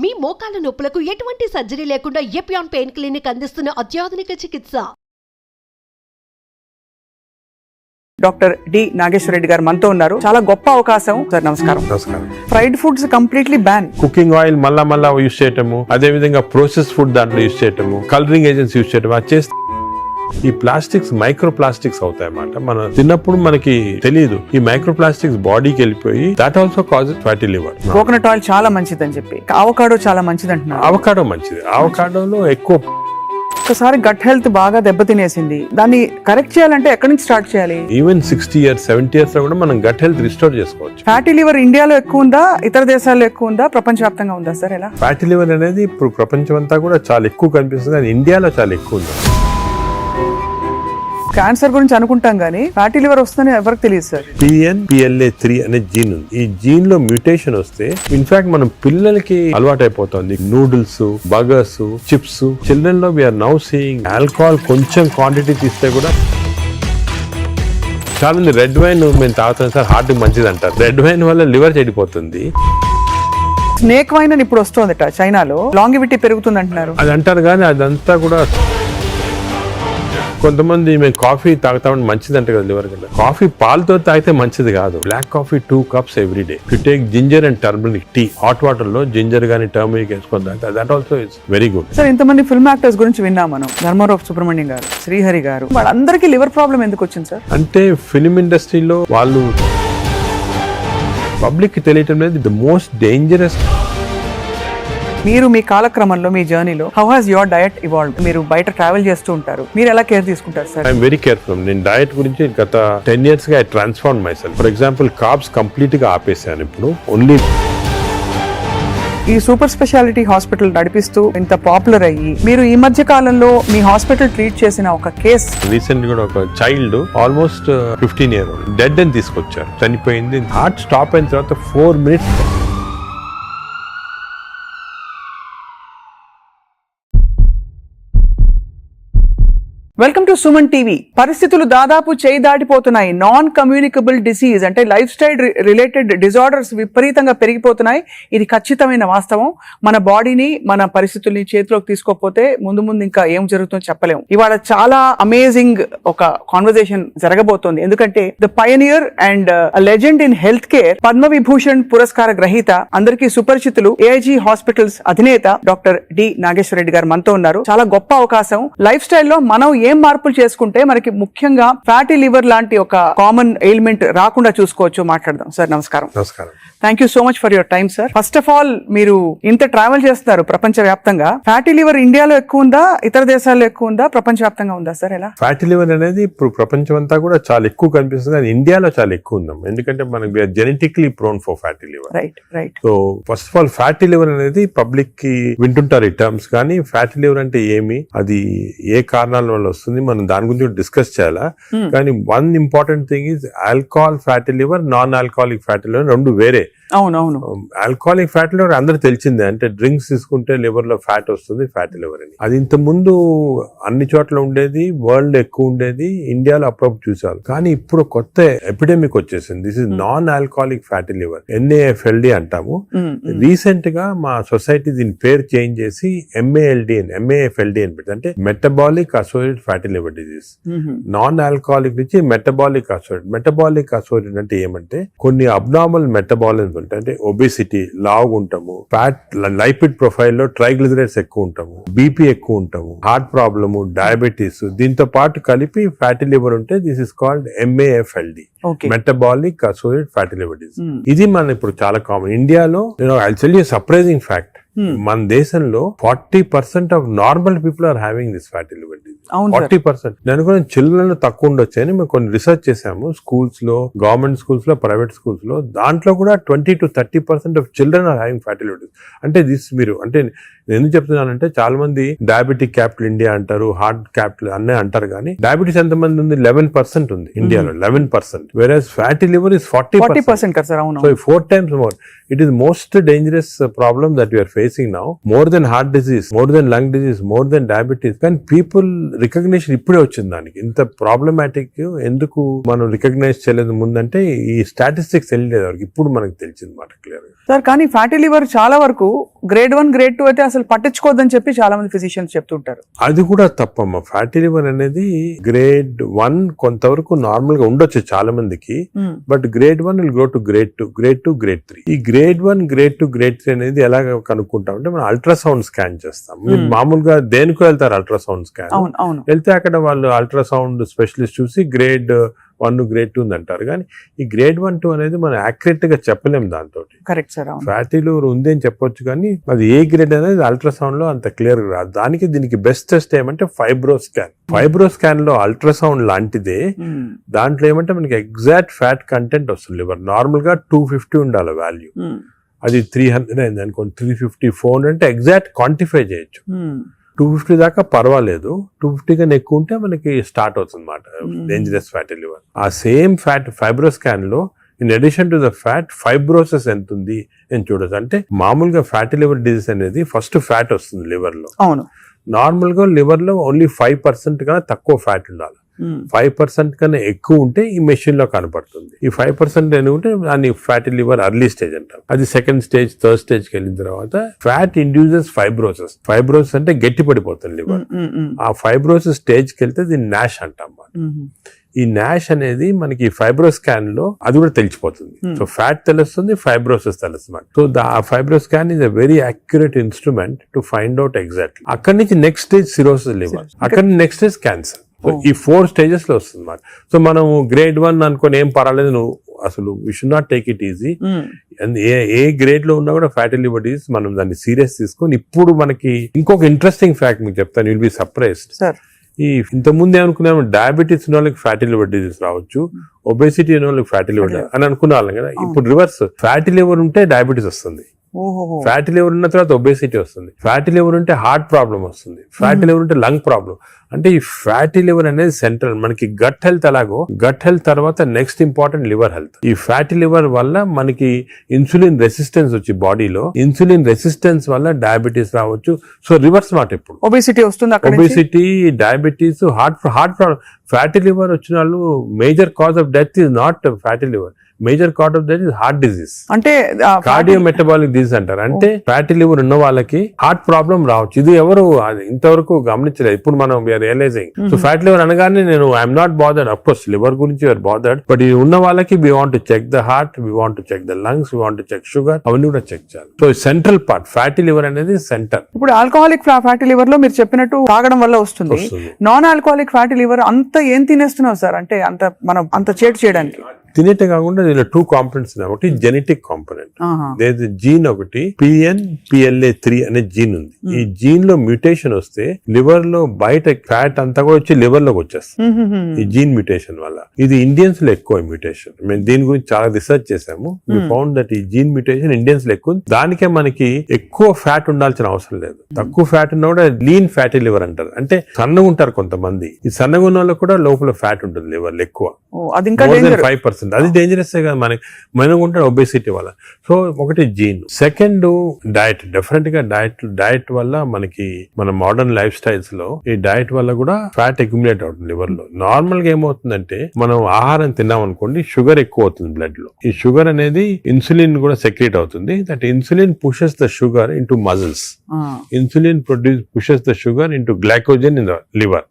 మీ మోకాల నొప్పులకు ఎటువంటి సర్జరీ లేకుండా ఎపియాన్ పెయిన్ క్లినిక్ అందిస్తున్న అత్యాధునిక చికిత్స. డాక్టర్ డి నాగేశ్వర రెడ్డి గారు మనతో ఉన్నారు. చాలా గొప్ప అవకాశం సార్. నమస్కారం. నమస్కారం. Fried foods completely ban. Cooking oil మళ్ళా యూజ్ చేయటము, అదే విధంగా ప్రాసెస్ ఫుడ్ దాంట్లో యూజ్ చేయటము, కలరింగ్ ఏజెంట్స్ యూజ్ చేయటం, అది చేస్తే ఈ ప్లాస్టిక్స్ మైక్రో ప్లాస్టిక్స్ అవుతాయి అన్నమాట. మనం తిన్నప్పుడు మనకి తెలియదు, ఈ మైక్రో ప్లాస్టిక్స్ బాడీకి వెళ్ళిపోయి that also causes fatty liver. Coconut oil చాలా మంచిది అని చెప్పి, అవకాడో చాలా మంచిది అంటున్నారు. అవకాడో మంచిది. అవకాడోలో ఎక్కువ ఒకసారి గట్ హెల్త్ బాగా దెబ్బతినేసింది, దాన్ని కరెక్ట్ చేయాలంటే ఎక్కడి నుంచి స్టార్ట్ చేయాలి? ఈవెన్ 60 years 70 years లో కూడా మనం గట్ హెల్త్ రిస్టోర్ చేసుకోవచ్చు. ఫ్యాటీ లివర్ ఇండియాలో ఎక్కువ ఉందా, ఇతర దేశాల్లో ఎక్కువ ఉందా, ప్రపంచవ్యాప్తంగా ఉందా సార్? ఎలా? ఫ్యాటీ లివర్ అనేది ఇప్పుడు ప్రపంచం అంతా కూడా చాలా ఎక్కువ కనిపిస్తుంది, కానీ ఇండియాలో చాలా ఎక్కువ ఉంది. క్యాన్సర్ గురించి అనుకుంటాం కానీ ఫ్యాటీ లివర్ వస్తుందని ఎవరికి తెలియదు సార్. PNPLA3 అనే జీన్ ఉంది. ఈ జీన్ లో మ్యూటేషన్ వస్తే ఇన్ఫాక్ట్ మనం పిల్లలకి అలవాటు అయిపోతుంది నూడిల్స్, బర్గర్స్, చిప్స్. చిల్డ్రన్ లో వీఆర్ నౌ సీయింగ్ ఆల్కహాల్ కొంచెం క్వాంటిటీ తీస్తే కూడా చాలా మంది రెడ్ వైన్ మేము తాగుతాం సార్, హార్ట్ మంచిది అంటారు. రెడ్ వైన్ వల్ల లివర్ చెడిపోతుంది. స్నేక్ వైన్ అని ఇప్పుడు వస్తుందట చైనాలో, లాంగివిటీ పెరుగుతుంది అంటున్నారు. అది అంటారు కానీ అదంతా కూడా కొంతమంది మేము కాఫీ తాగుతామని మంచిది అంటే కదా లివర్ కింద. కాఫీ పాలతో తాగితే మంచిది కాదు. Black coffee 2 cups every day. You take ginger and turmeric tea, hot water లో జింజర్ గానీ టర్మరిక్ వేసుకొని తాగితే that also it's very good. Sir, ఇంతమంది ఫిల్మ్ యాక్టర్స్ గురించి విన్నాం మనం, ధర్మారావు సుబ్రహ్మణ్యం గారు, శ్రీహరి గారు, వాళ్ళందరికీ లివర్ ప్రాబ్లం ఎందుకు వచ్చింది సార్? అంటే ఫిల్మ్ ఇండస్ట్రీలో వాళ్ళు పబ్లిక్ కి తెలియటం లేదు. The most dangerous. మీరు మీ కాలక్రమంలో, మీ జర్నీలో how has your diet evolved? మీరు బయట ట్రావెల్ చేస్తూ ఉంటారు, మీరు ఎలా కేర్ తీసుకుంటారు సార్? I'm very careful. నేను డయట్ గురించి గత 10 years గా I transform my self. For example carbs complete గా ఆపేసాను. ఇప్పుడు ఓన్లీ ఈ సూపర్ స్పెషాలిటీ హాస్పిటల్ నడిపిస్తూ ఇంత పాపులర్ అయ్యి, మీరు ఈ మధ్య కాలంలో మీ హాస్పిటల్ ట్రీట్ చేసిన ఒక కేస్, రీసెంట్ కూడా ఒక చైల్డ్ ఆల్మోస్ట్ 15 years డెడ్ అని తీసుకొచ్చారు, చనిపోయింది. హార్ట్ స్టాప్ అయిన తర్వాత 4 minutes. Welcome to Suman TV. పరిస్థితులు దాదాపు చేయి దాటిపోతున్నాయి. నాన్ కమ్యూనికబుల్ డిసీజ్ అంటే లైఫ్ స్టైల్ రిలేటెడ్ డిజార్డర్స్ విపరీతంగా పెరిగిపోతున్నాయి. ఇది ఖచ్చితమైన వాస్తవం. మన బాడీని, మన పరిస్థితుల్ని చేతిలోకి తీసుకోకపోతే ముందు ఇంకా ఏం జరుగుతుందో చెప్పలేము. ఇవాళ చాలా అమేజింగ్ ఒక కాన్వర్సేషన్ జరగబోతోంది. ఎందుకంటే the pioneer and legend in health care, Padma Vibhushan పురస్కార గ్రహీత, అందరికీ సుపరిచితులు, ఏఐజీ హాస్పిటల్స్ అధినేత డాక్టర్ డి నాగేశ్వర రెడ్డి గారు మనతో ఉన్నారు. చాలా గొప్ప అవకాశం. లైఫ్ స్టైల్లో మనం ఏం మార్పులు చేసుకుంటే మనకి ముఖ్యంగా ఫ్యాటీ లివర్ లాంటి ఒక కామన్ ఎయిల్మెంట్ రాకుండా చూసుకోవచ్చు, మాట్లాడదాం. సార్ నమస్కారం. నమస్కారం. Thank you so much for your time sir. First of all, మీరు ఇంత ట్రావెల్ చేస్తున్నారు ప్రపంచ వ్యాప్తంగా. ఫ్యాటీ లివర్ ఇండియాలో ఎక్కువ ఉందా, ఇతర దేశాల్లో ఎక్కువ ఉందా, ప్రపంచ వ్యాప్తంగా ఉందా సార్? ఎలా? ఫ్యాటీ లివర్ అనేది ఇప్పుడు ప్రపంచం అంతా కూడా చాలా ఎక్కువ కనిపిస్తుంది, కానీ ఇండియాలో చాలా ఎక్కువ ఉందాం. ఎందుకంటే మనకి genetically prone for fatty liver. Right. So first of all fatty liver అనేది పబ్లిక్ కి వింటుంటారు ఈ టర్మ్స్, కానీ ఫ్యాటీ లివర్ అంటే ఏమి, అది ఏ కారణాల వల్ల వస్తుంది, మనం దాని గురించి డిస్కస్ చేయాలా. కానీ one important thing is alcohol fatty liver, non alcoholic fatty liver రెండు వేరే. అవునవును. ఆల్కహాలిక్ ఫ్యాటీ లివర్ అందరూ తెలిసిందే, అంటే డ్రింక్స్ తీసుకుంటే లివర్ లో ఫ్యాట్ వస్తుంది, ఫ్యాటీ లివర్ అని. అది ఇంత ముందు అన్ని చోట్ల ఉండేది, వరల్డ్ ఎక్కువ ఉండేది, ఇండియాలో అప్పుడప్పుడు చూసారు. కానీ ఇప్పుడు కొత్త ఎపిడెమిక్ వచ్చేసింది. This is non alcoholic fatty liver, NAFLD అంటాము. రీసెంట్ గా మా సొసైటీ దీని పేరు చేంజ్ చేసి MAFLD అని పెట్టి, అంటే metabolic associated fatty liver disease. Non alcoholic నుంచి మెటబాలిక్ అసోసియేటెడ్. మెటబాలిక్ అసోసియేటెడ్ అంటే ఏమంటే కొన్ని అబ్నార్మల్ మెటబాలిజం ఉంటాయి, అంటే ఒబేసిటీ, లావుగా ఉంటాము, ఫ్యాట్, లైపిడ్ ప్రొఫైల్ లో ట్రైగ్లిజరైడ్స్ ఎక్కువ ఉంటాము, బీపీ ఎక్కువ ఉంటాము, హార్ట్ ప్రాబ్లము, డయాబెటీస్, దీంతో పాటు కలిపి ఫ్యాటీ లివర్ ఉంటే this is called MAFLD, metabolic associated fatty liver disease. ఇది మన ఇప్పుడు చాలా కామన్. ఇండియాలో I tell you surprising fact, మన దేశంలో 40% of normal people are having this fatty liver disease. 40%. నేను కూడా చిల్డ్రన్ లో తక్కువ ఉండొచ్చు అని మేము కొన్ని రీసెర్చ్ చేసాము. స్కూల్స్ లో, గవర్నమెంట్ స్కూల్స్ లో, ప్రైవేట్ స్కూల్స్ లో, దాంట్లో కూడా 20 to 30% of children are having fatty liver disease. అంటే దిస్ మీరు, అంటే నేను ఎందుకు చెప్తున్నానంటే చాలా మంది డయాబెటిక్ క్యాపిటల్ ఇండియా అంటారు, హార్ట్ క్యాపిటల్ అన్నీ అంటారు, కానీ డయాబెటీస్ ఎంతమంది ఉంది? 11% ఉంది ఇండియాలో, 11%. Versus fatty liver is 40%. So 4 times more. It is most dangerous problem that we are facing now, more than heart disease, more than lung disease, more than diabetes. When people recognition ఇప్పుడే వచ్చింది దానికి. ఇంత problematic ఎందుకు మనం recognise చేయలేదు ముందంటే ఈ statistics తెలియలేదు వరకు, ఇప్పుడు మనకు తెలిసింది మాట క్లియర్ గా. సార్ కానీ ఫ్యాటీ లివర్ చాలా వరకు గ్రేడ్ 1 గ్రేడ్ 2 అయితే అసలు పట్టించుకోవద్దని చెప్పి చాలా మంది ఫిజిషియన్స్ చెప్తుంటారు. అది కూడా తప్పమ్మా. ఫ్యాటీ లివర్ అనేది గ్రేడ్ 1 కొంతవరకు నార్మల్ గా ఉండొచ్చు చాలా మందికి, but grade 1 will go to grade 2, grade 2, grade 3. ఈ గ్రేడ్ 1, గ్రేడ్ 2, గ్రేడ్ 3 అనేది ఎలా కనుక్కుంటాం అంటే మనం అల్ట్రాసౌండ్ స్కాన్ చేస్తాం. మీరు మామూలుగా దేనికో వెళ్తారు అల్ట్రాసౌండ్ స్కాన్, వెళ్తే అక్కడ వాళ్ళు అల్ట్రాసౌండ్ స్పెషలిస్ట్ చూసి గ్రేడ్ 1, గ్రేడ్ 2 అంటారు. కానీ ఈ గ్రేడ్ 1, 2 అనేది మనం యాక్యురేట్ గా చెప్పలేము దాంతో. Correct sir. ఫ్యాటీ లివర్ ఉంది అని చెప్పొచ్చు కానీ అది ఏ గ్రేడ్ అనేది అల్ట్రాసౌండ్ లో అంత క్లియర్ గా రాదు. దానికి దీనికి బెస్ట్ టెస్ట్ ఏమంటే ఫైబ్రో స్కాన్. ఫైబ్రో స్కాన్ లో అల్ట్రాసౌండ్ లాంటిదే, దాంట్లో ఏమంటే మనకి ఎగ్జాక్ట్ ఫ్యాట్ కంటెంట్ వస్తుంది. లివర్ నార్మల్ గా 250 ఉండాలి వాల్యూ, అది 300 అయింది అనుకోండి, 350, 400 అంటే ఎగ్జాక్ట్ క్వాంటిఫై చేయొచ్చు. 250 దాకా పర్వాలేదు, 250 కన్నా ఎక్కువ ఉంటే మనకి స్టార్ట్ అవుతుంది అన్నమాట డేంజరస్ ఫ్యాటీ లివర్. ఆ సేమ్ ఫ్యాట్ ఫైబ్రో స్కాన్ లో in addition to the fat fibrosis ఎంత ఉంది అని చూడొచ్చు. అంటే మామూలుగా ఫ్యాటీ లివర్ డిజీజ్ అనేది ఫస్ట్ ఫ్యాట్ వస్తుంది లివర్ లో. అవును, నార్మల్ గా లివర్ లో ఓన్లీ 5% కన్నా తక్కువ ఫ్యాట్ ఉండాలి. 5% కన్నా ఎక్కువ ఉంటే ఈ మెషిన్ లో కనపడుతుంది. ఈ 5% ఉంటే దాన్ని ఫ్యాటీ లివర్ అర్లీ స్టేజ్ అంటాం. అది సెకండ్ స్టేజ్, థర్డ్ స్టేజ్ కి వెళ్ళిన తర్వాత ఫ్యాట్ ఇండ్యూసెస్ ఫైబ్రోసిస్. ఫైబ్రోసిస్ అంటే గట్టి పడిపోతుంది లివర్. ఆ ఫైబ్రోసిస్ స్టేజ్ కి వెళ్తే దీన్ని నాష్ అంటాం. ఈ నాష్ అనేది మనకి ఫైబ్రో స్కాన్ లో అది కూడా తెలిసిపోతుంది. సో ఫ్యాట్ తెలుస్తుంది, ఫైబ్రోసిస్ తెలుస్తుంది. సో ఆ fibro scan is a very accurate instrument to find out exactly. అక్కడి నుంచి నెక్స్ట్ స్టేజ్ సిరోసిస్ లివర్, అక్కడి నుంచి నెక్స్ట్ స్టేజ్ క్యాన్సర్. ఈ 4 స్టేజెస్ లో వస్తుంది అన్నమాట. సో మనం గ్రేడ్ 1 అనుకుని ఏం పర్వాలేదు, నువ్వు అసలు we should not take it easy. ఏ గ్రేడ్ లో ఉన్నా కూడా ఫ్యాటీ లివర్ డిసీజ్ మనం దాన్ని సీరియస్ తీసుకొని, ఇప్పుడు మనకి ఇంకొక ఇంట్రెస్టింగ్ ఫ్యాక్ట్ మీకు చెప్తాను, విల్ బి సర్ప్రైజ్డ్. ఈ ఇంతకుముందు ఏమనుకున్నాము, డయాబెటీస్ ఉన్న వాళ్ళకి ఫ్యాటీ లివర్ డిసీజ్ రావచ్చు, ఒబేసిటీ ఉన్న వాళ్ళకి ఫ్యాటీ లివర్ అని అనుకునే వాళ్ళం కదా. ఇప్పుడు రివర్స్, ఫ్యాటీ లివర్ ఉంటే డయాబెటీస్ వస్తుంది, ఫ్యాటీ లివర్ ఉన్న తర్వాత ఒబేసిటీ వస్తుంది, ఫ్యాటీ లివర్ ఉంటే హార్ట్ ప్రాబ్లం వస్తుంది, ఫ్యాటీ లివర్ ఉంటే లంగ్ ప్రాబ్లం. అంటే ఈ ఫ్యాటీ లివర్ అనేది సెంట్రల్. మనకి గట్ హెల్త్ ఎలాగో, గట్ హెల్త్ తర్వాత నెక్స్ట్ ఇంపార్టెంట్ లివర్ హెల్త్. ఈ ఫ్యాటీ లివర్ వల్ల మనకి ఇన్సులిన్ రెసిస్టెన్స్ వచ్చి బాడీలో, ఇన్సులిన్ రెసిస్టెన్స్ వల్ల డయాబెటీస్ రావచ్చు. సో రివర్స్ మాట, ఇప్పుడు ఒబేసిటీ వస్తుంది, obesity, diabetes, heart problem. Fatty liver వచ్చిన వాళ్ళు major cause of death is not fatty liver, major cause of that is heart disease. అంటే కార్డియో మెటబాలిక్ డిజీజ్ అంటారు. అంటే ఫ్యాటీ లివర్ ఉన్న వాళ్ళకి హార్ట్ ప్రాబ్లం రావచ్చు. ఇది ఎవరు ఇంతవరకు గమనించలేదు. ఇప్పుడు మనం రియలైజింగ్. సో ఫ్యాటీ లివర్ అనగానే నేను I'm not bothered. Of course liver గురించి యూఆర్ బాదర్డ్, బట్ ఇది ఉన్న వాళ్ళకి we want to check the heart, we want to check the lungs, we want to check sugar, అవన్నీ కూడా చెక్ చేయాలి. So central part fatty liver అనేది center. ఇప్పుడు alcoholic fatty liver లో మీరు చెప్పినట్టు తాగడం వల్ల వస్తుంది. నాన్ ఆల్కహాలిక్ ఫ్యాటీ లివర్ అంత ఏం తినేస్తున్నావు సార్? అంటే అంత చేటు చేయడానికి తినేటే కాకుండా దీనిలో 2 కాంపోనెంట్స్ ఉన్నాయి. ఒకటి జెనెటిక్ కాంపోనెంట్, జీన్ ఒకటి PNPLA3 అనే జీన్ ఉంది. ఈ జీన్ లో మ్యూటేషన్ వస్తే లివర్ లో బయట ఫ్యాట్ అంతా కూడా వచ్చి లివర్ లోకి వచ్చేస్తుంది ఈ జీన్ మ్యూటేషన్ వల్ల. ఇది ఇండియన్స్ లో ఎక్కువ మ్యూటేషన్. మేము దీని గురించి చాలా రీసెర్చ్ చేసాము. వి ఫౌండ్ దట్ ఈ జీన్ మ్యూటేషన్ ఇండియన్స్ లో ఎక్కువ. దానికే మనకి ఎక్కువ ఫ్యాట్ ఉండాల్సిన అవసరం లేదు. తక్కువ ఫ్యాట్ ఉన్నా కూడా లీన్ ఫ్యాటీ లివర్ అంటారు. అంటే సన్నగా ఉంటారు కొంతమంది. ఈ సన్నగా ఉన్న వాళ్ళకి కూడా లోపల ఫ్యాట్ ఉంటుంది లివర్ లో ఎక్కువ, 5%. అది డేంజరస్ కదా మనం ఉంటాడు ఒబేసిటీ వల్ల. సో ఒకటి జీన్. Second diet. డెఫినెట్ గా డైట్ వల్ల మనకి మన మోడర్న్ లైఫ్ స్టైల్స్ లో ఈ డైట్ వల్ల కూడా ఫ్యాట్ అక్యుములేట్ అవుతుంది లివర్ లో. నార్మల్ గా ఏమవుతుందంటే మనం ఆహారం తిన్నాం అనుకోండి, షుగర్ ఎక్కువ అవుతుంది బ్లడ్ లో. ఈ షుగర్ అనేది ఇన్సులిన్ కూడా సెక్రేట్ అవుతుంది. That insulin pushes the sugar into muscles. Insulin pushes the sugar into glycogen in the liver.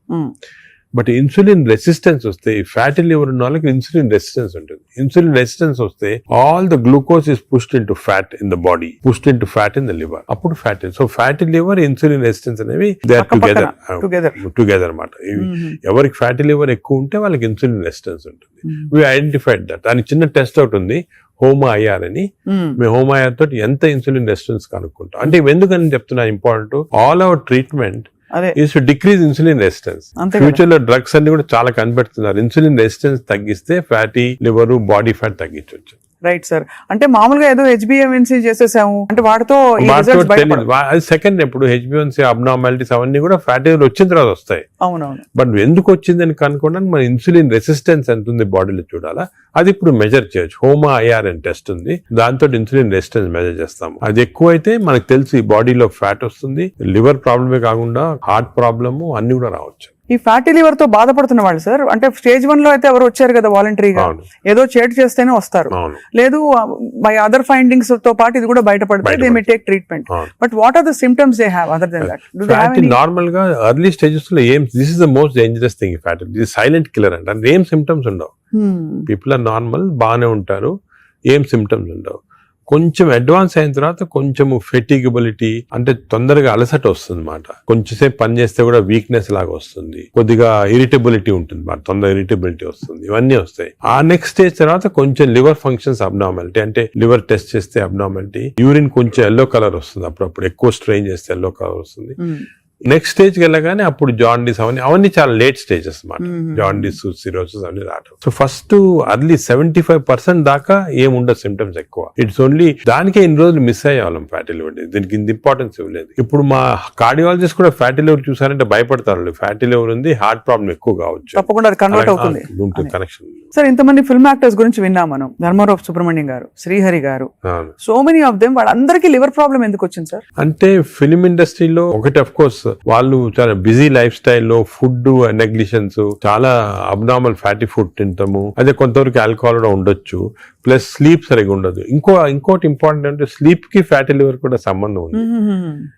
But insulin resistance వస్తే, ఈ ఫ్యాటీ లివర్ ఉన్న వాళ్ళకి ఇన్సులిన్ రెసిస్టెన్స్ ఉంటుంది. ఇన్సులిన్ రెసిస్టెన్స్ వస్తే all the glucose is pushed into fat in the body, pushed into fat in the liver. అప్పుడు fatty. So fatty liver, insulin resistance అనేవి they are together అన్నమాట. ఎవరికి fatty liver ఎక్కువ ఉంటే వాళ్ళకి insulin resistance ఉంటుంది. We identified that. దానికి చిన్న టెస్ట్ అవుట్ ఉంది, హోమా-IR అని. మేము హోమా-IR తోటి ఎంత ఇన్సులిన్ రెసిస్టెన్స్ కనుక్కుంటాం. అంటే ఎందుకని చెప్తున్నా important, all our treatment is to decrease insulin resistance. Future లో డ్రగ్స్ అన్ని కూడా చాలా కనిపెడుతున్నారు. ఇన్సులిన్ రెసిస్టెన్స్ తగ్గిస్తే ఫ్యాటీ లివర్, బాడీ ఫ్యాట్ తగ్గించవచ్చు. Right sir. అంటే మామూలుగా ఏదో HbA1c చేసేసాము అంటే వాటితో అది సెకండ్. ఇప్పుడు HbA1c అబ్నార్మాలిటీస్ అవన్నీ కూడా ఫ్యాటీ లివర్ వచ్చిన తర్వాత వస్తాయి. అవునవును. బట్ ఎందుకు వచ్చిందని కనుక్కోవడానికి మన ఇన్సులిన్ రెసిస్టెన్స్ ఎంత ఉంది బాడీలో చూడాలా. అది ఇప్పుడు మెజర్ చేయొచ్చు. హోమా-IR అని టెస్ట్ ఉంది, దాంతో ఇన్సులిన్ రెసిస్టెన్స్ మెజర్ చేస్తాము. అది ఎక్కువ అయితే మనకు తెలుసు ఈ బాడీలో ఫ్యాట్ వస్తుంది. లివర్ ప్రాబ్లమే కాకుండా హార్ట్ ప్రాబ్లము అన్ని కూడా రావచ్చు. ఈ ఫ్యాటీ లివర్ తో బాధపడుతున్న వాళ్ళు సార్, అంటే స్టేజ్ 1 లో అయితే ఎవరు వచ్చారు కదా వాలంటరీగా, అవును. ఏదో చేటు చేస్తేనే వస్తారు, అవును. లేదు బై అదర్ ఫైండింగ్స్ తో పాటు ఇది కూడా బయటపడితే దే మే టేక్ ట్రీట్మెంట్. అవును. But what are the symptoms they have other than that? Do they have any? Normal గా ఎర్లీ స్టేజెస్ లో ఏం, this is the most dangerous thing fatty, this silent killer అంటే ఏం symptoms ఉండవు. People are normal, బాగానే ఉంటారు, ఏం symptoms ఉండవు. కొంచెం అడ్వాన్స్ అయిన తర్వాత కొంచెం ఫెటిగబిలిటీ అంటే తొందరగా అలసట వస్తుంది అన్నమాట. కొంచెంసేపు పని చేస్తే కూడా వీక్నెస్ లాగా వస్తుంది, కొద్దిగా ఇరిటబిలిటీ ఉంటుంది, తొందరగా ఇరిటబిలిటీ వస్తుంది, ఇవన్నీ వస్తాయి. ఆ నెక్స్ట్ స్టేజ్ తర్వాత కొంచెం లివర్ ఫంక్షన్స్ అబ్నార్మాలిటీ, అంటే లివర్ టెస్ట్ చేస్తే అబ్నార్మాలిటీ, యూరిన్ కొంచెం ఎల్లో కలర్ వస్తుంది, అప్పుడప్పుడు ఎక్కువ స్ట్రెయిన్ చేస్తే ఎల్లో కలర్ వస్తుంది. నెక్స్ట్ స్టేజ్కి వెళ్ళగానే అప్పుడు జాండీస్ అవన్నీ చాలా లేట్ స్టేజెస్ అన్నమాట. జాండీస్, సిరోసిస్ అవన్నీ రావడం. సో ఫస్ట్ అర్లీ 75% దాకా ఏముండదు సిమ్టమ్స్ ఎక్కువ. ఇట్స్ ఓన్లీ దానికే ఇన్ని రోజులు మిస్ అయ్యేవాళ్ళం ఫ్యాటీ లివర్, దీనికి ఇంత ఇంపార్టెన్స్ ఇవ్వలేదు. ఇప్పుడు మా కార్డియాలజిస్ట్ కూడా ఫ్యాటీ లివర్ చూసారంటే భయపడతారు, ఫ్యాటీ లివర్ ఉంది, హార్ట్ ప్రాబ్లం ఎక్కువ కావచ్చు, తప్పకుండా అది కన్వర్ట్ అవుతుంది. కనెక్షన్. సార్ ఇంతమంది ఫిల్మ్ యాక్టర్స్ గురించి విన్నాం మనం, ధర్మారావు సుబ్రహ్మణ్యం గారు, శ్రీహరి గారు, సో మెనీ ఆఫ్ దెమ్, వాళ్ళందరికీ లివర్ ప్రాబ్లం ఎందుకు వచ్చింది సార్? అంటే ఫిలిం ఇండస్ట్రీలో ఒకటి అఫ్ కోర్స్ వాళ్ళు చాలా బిజీ లైఫ్ స్టైల్లో ఫుడ్ నెగ్లిజెన్స్, చాలా అబ్నార్మల్ ఫ్యాటీ ఫుడ్ తింటాము, అదే కొంతవరకు ఆల్కహాల్ కూడా ఉండొచ్చు, ప్లస్ స్లీప్ సరిగా ఉండదు. ఇంకోటి ఇంపార్టెంట్ అంటే స్లీప్ కి ఫ్యాటీ లివర్ కూడా సంబంధం ఉంది.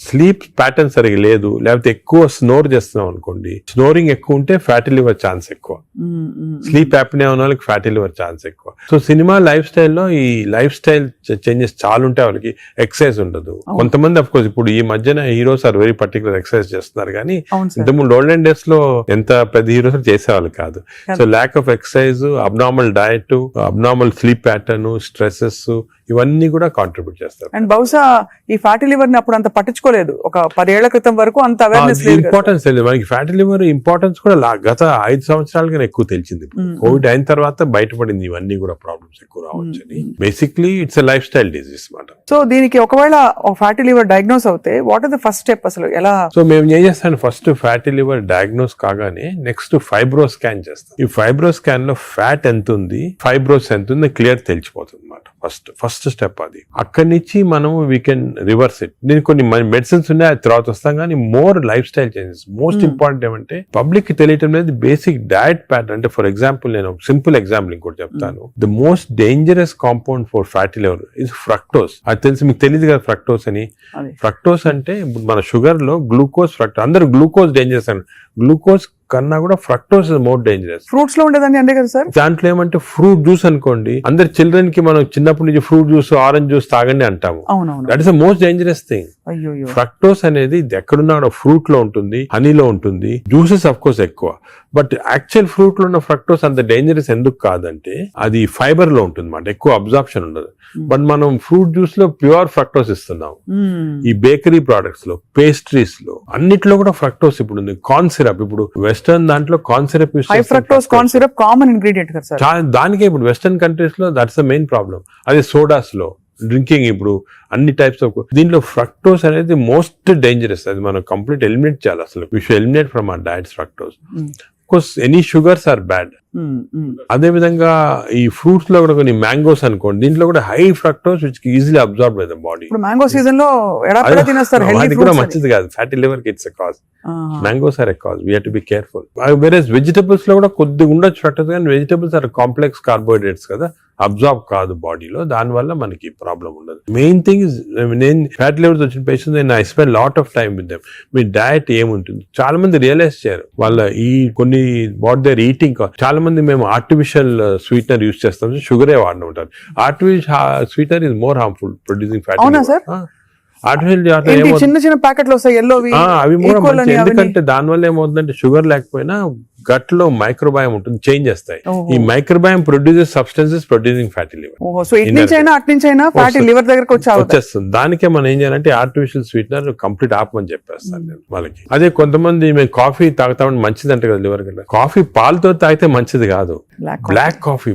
స్లీప్ ప్యాటర్న్ సరిగా లేదు, లేకపోతే ఎక్కువ స్నోర్ చేస్తున్నాం అనుకోండి, స్నోరింగ్ ఎక్కువ ఉంటే ఫ్యాటీ లివర్ ఛాన్స్ ఎక్కువ, స్లీప్ యాప్నియా ఉన్న వాళ్ళకి ఫ్యాటీ లివర్ ఛాన్స్ ఎక్కువ. సో సినిమా లైఫ్ స్టైల్లో ఈ లైఫ్ స్టైల్ చేంజెస్ చాలా ఉంటాయి, వాళ్ళకి ఎక్సర్సైజ్ ఉండదు. కొంతమంది అఫ్ కోర్స్ ఇప్పుడు ఈ మధ్యన heroes are very particular exercise చేస్తున్నారు, కానీ ఇంతకుముందు ఓల్డెన్ డేస్ లో ఎంత పెద్ద హీరోస్ చేసేవాళ్ళు కాదు. So lack of exercise, abnormal diet, abnormal sleep pattern, stresses, ఇవన్నీ కూడా కాంట్రిబ్యూట్ చేస్తారు. అండ్ బహుశా ఈ ఫ్యాటీ లివర్ ని అప్పుడు అంత పట్టించుకోలేదు, ఒక 10 ఏళ్ల క్రితం వరకు అంత అవేర్నెస్ లేదు, ఇంపార్టెన్స్ తెలియదు మనకి. ఫ్యాటీ లివర్ ఇంపార్టెన్స్ కూడా గత 5 సంవత్సరాలుగా ఎక్కువ తెలిసింది. కోవిడ్ అయిన తర్వాత బయటపడింది ఇవన్నీ కూడా ప్రాబ్లమ్స్ ఎక్కువ రావచ్చు అని. Basically it's a lifestyle disease మాట. సో దీనికి ఒకవేళ ఫ్యాటీ లివర్ డయాగ్నోస్ అవుతే what are the first step అసలు ఎలా? సో మేము ఏం చేస్తాను, ఫస్ట్ ఫ్యాటీ లివర్ డయాగ్నోస్ కాగానే నెక్స్ట్ ఫైబ్రో స్కాన్ చేస్తాం. ఈ ఫైబ్రో స్కాన్ లో ఫ్యాట్ ఎంత ఉంది, ఫైబ్రోస్ ఎంత ఉంది క్లియర్ తెలిసిపోతుంది అన్నమాట. ఫస్ట్ స్టెప్ అది. అక్కడి నుంచి మనము వీ కెన్ రివర్స్ ఇట్. దీనికి కొన్ని మెడిసిన్స్ ఉన్నాయి, అది తర్వాత వస్తాం, కానీ more life style changes. Most important ఏమంటే పబ్లిక్ కి తెలియటం లేదు బేసిక్ డయట్ ప్యాటర్న్. అంటే ఫర్ ఎగ్జాంపుల్ నేను సింపుల్ ఎగ్జాంపుల్ ఇంకోటి చెప్తాను. The most dangerous compound for fatty liver is fructose. అది తెలిసి మీకు తెలియదు కదా ఫ్రక్టోస్ అని. ఫ్రక్టోస్ అంటే ఇప్పుడు మన షుగర్ లో గ్లూకోజ్, ఫ్రక్టోస్, అందరూ గ్లూకోజ్ డేంజరస్ అని, గ్లూకోజ్ కన్నా కూడా fructose is more dangerous. Fruits లో ఉండేదాన్ని అంతే కదా సార్. దాంట్లో ఏమంటే ఫ్రూట్ జ్యూస్ అనుకోండి, అందరు చిల్డ్రన్ కి మనం చిన్నప్పటి నుంచి ఫ్రూట్ జ్యూస్, ఆరెంజ్ జ్యూస్ తాగండి అంటాము. That is the most dangerous thing. Fructose అనేది ఎక్కడున్నా కూడా ఫ్రూట్ లో ఉంటుంది, హనీలో ఉంటుంది, జ్యూసెస్ అఫ్ కోర్స్ ఎక్కువ. బట్ యాక్చువల్ ఫ్రూట్ లో ఉన్న ఫ్రక్టోస్ అంత డేంజరస్ ఎందుకు కాదంటే అది ఫైబర్ లో ఉంటుంది అన్నమాట, ఎక్కువ అబ్జార్ప్షన్ ఉండదు. బట్ మనం ఫ్రూట్ జ్యూస్ లో ప్యూర్ ఫ్రక్టోస్ ఇస్తున్నాం. ఈ బేకరీ ప్రొడక్ట్స్ లో, పేస్ట్రీస్ లో, అన్నిట్లో కూడా ఫ్రక్టోస్ ఇప్పుడు ఉంది. కార్న్ సిరప్, ఇప్పుడు వెస్టర్న్ దాంట్లో corn syrup, high fructose corn syrup common ingredient కదా సార్. దానికే ఇప్పుడు వెస్టర్న్ కంట్రీస్ లో దట్స్ ద మెయిన్ ప్రాబ్లం. అదే సోడాస్ లో, డ్రింకింగ్, ఇప్పుడు అన్ని టైప్స్ ఆఫ్, దీంట్లో ఫ్రక్టోస్ అనేది మోస్ట్ డేంజరస్. అది మనం కంప్లీట్ ఎలిమినేట్ చేయాలి అసలు. We should eliminate from our diets fructose. Course any sugars are bad. అదే విధంగా ఈ ఫ్రూట్స్ లో కూడా కొన్ని మ్యాంగోస్ అనుకోండి, దీంట్లో కూడా high fructose which easily absorb by the body. Mango season లో అది కూడా మంచిది కాదు, ఫ్యాటీ లివర్ కి it's a cause. Mangoes are a cause, we have to be careful. వేరేస్ వెజిటబుల్స్ లో కూడా కొద్దిగా ఉండొచ్చు ఫ్రక్టోస్, కానీ వెజిటబుల్స్ ఆర్ కాంప్లెక్స్ కార్బోహైడ్రేట్స్ కదా, అబ్జార్బ్ కాదు బాడీలో, దాని వల్ల మనకి ప్రాబ్లం ఉండదు. మెయిన్ థింగ్ ఇస్, నేను ఫ్యాటీ లివర్స్ వచ్చిన పేషెంట్స్ నేను I spend lot of time with them. Me diet ఏముంటుంది, చాలా మంది రియలైజ్ చేయరు వాళ్ళ ఈ కొన్ని వాట్ దేర్ ఈటింగ్. చాలా మంది మేము ఆర్టిఫిషియల్ స్వీట్నర్ యూజ్ చేస్తాం, షుగరే వాడిన ఉంటారు. Artificial sweetener is more harmful producing fatty liver. Artificial చిన్న చిన్న ప్యాకెట్లు వస్తాయి ఎల్లోవి, అవి ఎందుకంటే దానివల్ల ఏమవుతుందంటే షుగర్ లేకపోయినా గట్ లో మైక్రోబయామ్ ఉంటుంది, చేంజ్ చేస్తాయి. ఈ microbiome produces substances producing fatty liver. So ఇట్నుంచైనా అట్నుంచైనా ఫ్యాటీ లివర్ దగ్గరకు వచ్చేస్తుంది. దానికే మనం ఏం చేయాలంటే ఆర్టిఫిషియల్ స్వీట్నర్ కంప్లీట్ ఆపమని చెప్పేస్తాను నేను వాళ్ళకి. అదే కొంతమంది మేము కాఫీ తాగుతామని మంచిది అంటే కదా లివర్ కంటే, కాఫీ పాలతో తాగితే మంచిది కాదు. Black coffee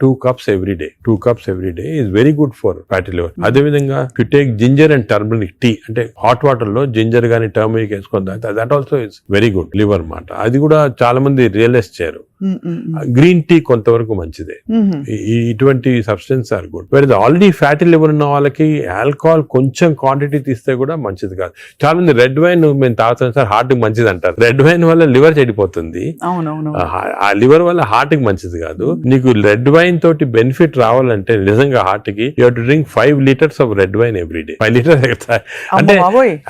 2 cups every day. 2 cups every day is very good for fatty liver. అదే విధంగా if you take ginger and turmeric tea, అంటే హాట్ వాటర్ లో జింజర్ గానీ టర్మరిక్ వేసుకొని తాగితే that also is very good liver మాట. అది కూడా చాలా చాలా మంది రియలైజ్ చేయరు. గ్రీన్ టీ కొంతవరకు మంచిదే. ఇటువంటి సబ్స్టెన్స్ ఆర్ గుడ్. వేరే ఆల్రెడీ ఫ్యాటీ లివర్ ఉన్న వాళ్ళకి ఆల్కహాల్ కొంచెం క్వాంటిటీ తీస్తే కూడా మంచిది కాదు. చాలా మంది రెడ్ వైన్ మేము తాగుతాం సార్ హార్ట్ కి మంచిది అంటారు. రెడ్ వైన్ వల్ల లివర్ చెడిపోతుంది. ఆ లివర్ వల్ల హార్ట్ కి మంచిది కాదు. నీకు రెడ్ వైన్ తోటి బెనిఫిట్ రావాలంటే నిజంగా హార్ట్ కి you have to drink 5 liters of red wine every day. 5 liters అంటే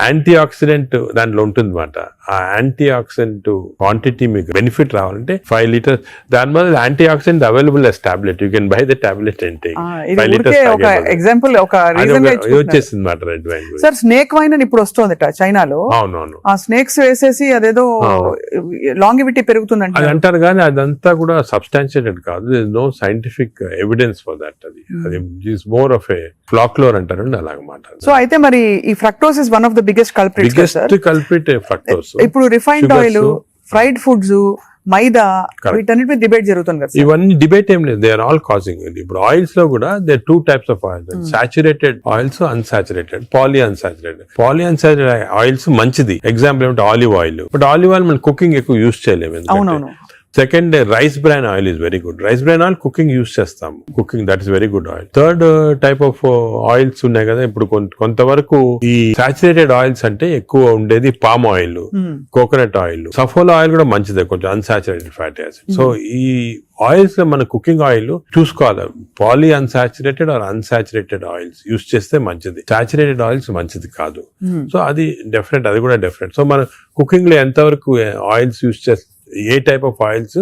యాంటీ ఆక్సిడెంట్ దాంట్లో ఉంటుంది అన్నమాట. ఆ యాంటీ ఆక్సిడెంట్ క్వాంటిటీ మీకు బెనిఫిట్ రావాలంటే 5 liters. దాని వల్ల anti oxidant available as tablet. You can buy the tablet and take. 5 liters example ఒక రీజన్ వచ్చేసింది మాట red wine. Sir snake wine అని ఇప్పుడు వస్తుంది చైనాలో. అవునవును. ఆ స్నేక్స్ వేసేసి అదేదో లాంగివిటీ పెరుగుతుందంట అది అంటారు కానీ అదంతా కూడా సబ్స్టాన్షియేటెడ్ కాదు. No scientific evidence for that. అది is more of a folklore అంటారు అలాగమాట. సో అయితే మరి ఈ fructose is one of the biggest culprit fructose. ఇప్పుడు refined oil, fried foods, maida, వీటన్నిటి మీద డిబేట్ జరుగుతుంది కదా. ఇవన్నీ డిబేట్ ఏం లేదు. They are all causing. ఇప్పుడు ఆయిల్స్ లో కూడా they 2 types of oils, saturated oils, unsaturated, poly unsaturated oils మంచిది. ఎగ్జాంపుల్ ఏమంటే olive oil. But olive oil మనం కుకింగ్ ఎక్కువ యూజ్ చేయలేము. Second, rice bran oil is very good. Rice bran oil cooking use చేస్తాం. Cooking that is very good oil. Third type of oils ఉన్నాయి కదా. ఇప్పుడు కొంతవరకు ఈ సాచురేటెడ్ ఆయిల్స్ అంటే ఎక్కువ ఉండేది palm oil, coconut oil, Saffola oil కూడా మంచిదే, కొంచెం అన్సాచురేటెడ్ ఫ్యాటీ యాసిడ్. సో ఈ ఆయిల్స్ లో మన కుకింగ్ ఆయిల్ చూసుకోవాలి. Poly unsaturated or unsaturated oils use చేస్తే మంచిది. సాచురేటెడ్ ఆయిల్స్ మంచిది కాదు. సో అది డెఫినెట్, అది కూడా డెఫినెట్. సో మన కుకింగ్ లో ఎంతవరకు ఆయిల్స్ యూజ్ చేస్తే, ఏ టైప్ ఆఫ్ ఆయిల్స్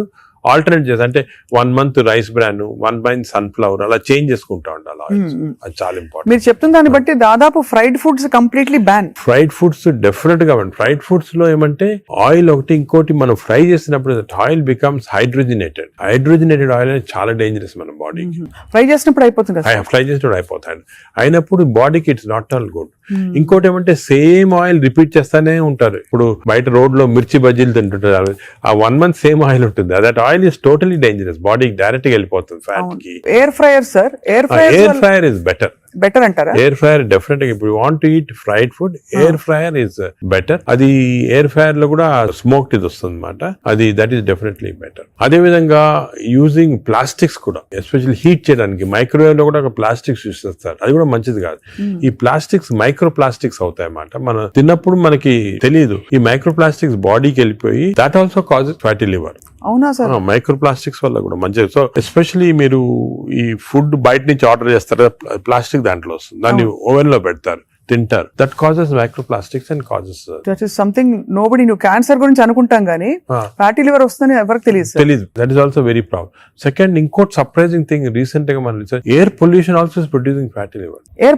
ఆల్టర్నేట్ చేసి, అంటే 1 month rice bran, 1 month sunflower, అలా చేంజ్ చేసుకుంటా ఉండాలి ఆయిల్స్. అది చాలా ఇంపార్టెంట్. మీరు చెప్తున్న దాన్ని బట్టి దాదాపు fried foods completely ban. Fried foods definite గా ఫ్రైడ్ ఫుడ్స్ లో ఏమంటే ఆయిల్ ఒకటి, ఇంకోటి మనం ఫ్రై చేసినప్పుడు ఆయిల్ బికమ్స్ హైడ్రోజనేటెడ్ ఆయిల్ అనేది చాలా డేంజరస్ మన బాడీకి. ఫ్రై చేసినప్పుడు అయిపోతుంది, ఫ్రై చేసినప్పుడు అయిపోతాయి. అయినప్పుడు బాడీకి ఇట్స్ నాట్ ఆల్ గుడ్. ఇంకోటి ఏమంటే సేమ్ ఆయిల్ రిపీట్ చేస్తానే ఉంటారు. ఇప్పుడు బయట రోడ్ లో మిర్చి బజ్జీలు తింటుంటారు. ఆ 1 month సేమ్ ఆయిల్ ఉంటుంది. That oil is totally dangerous. బాడీకి డైరెక్ట్ గా వెళ్ళిపోతుంది ఫ్యాట్ కి. Air fryer sir, air fryer is better అంటారా? ఎయిర్ ఫ్రైయర్ డెఫినెట్ గా, ఇప్పుడు want to eat fried food, air fryer is better. అది ఎయిర్ ఫ్రైయర్ లో కూడా స్మోక్డ్ ఇది వస్తుంది అనమాట. అది దట్ ఈస్ డెఫినెట్లీ బెటర్. అదే విధంగా యూజింగ్ ప్లాస్టిక్స్ కూడా, ఎస్పెషల్లీ హీట్ చేయడానికి మైక్రోవేవ్ లో కూడా ఒక ప్లాస్టిక్స్ యూజ్ చేస్తారు. అది కూడా మంచిది కాదు. ఈ ప్లాస్టిక్స్ మైక్రో ప్లాస్టిక్స్ అవుతాయి అన్నమాట. మనం తిన్నప్పుడు మనకి తెలియదు. ఈ మైక్రో ప్లాస్టిక్స్ బాడీకి వెళ్ళిపోయి that also causes fatty liver. అవునా సార్? మైక్రో ప్లాస్టిక్స్ వల్ల కూడా మంచిది. సో ఎస్పెషల్లీ మీరు ఈ ఫుడ్ బయట నుంచి ఆర్డర్ చేస్తారు, ప్లాస్టిక్ దాంట్లో వస్తుంది, దాన్ని ఓవెన్ లో పెడతారు, తింటారు. That causes microplastics and causes that is something nobody. నువ్వు క్యాన్సర్ గురించి అనుకుంటాం కానీ ఫ్యాటీ లివర్ వస్తుందని ఎవరికి తెలియదు. That is also very problem. Second, ఇంకోటి సర్ప్రైజింగ్ థింగ్, రీసెంట్ గా మనం air pollution also is producing fatty liver. Air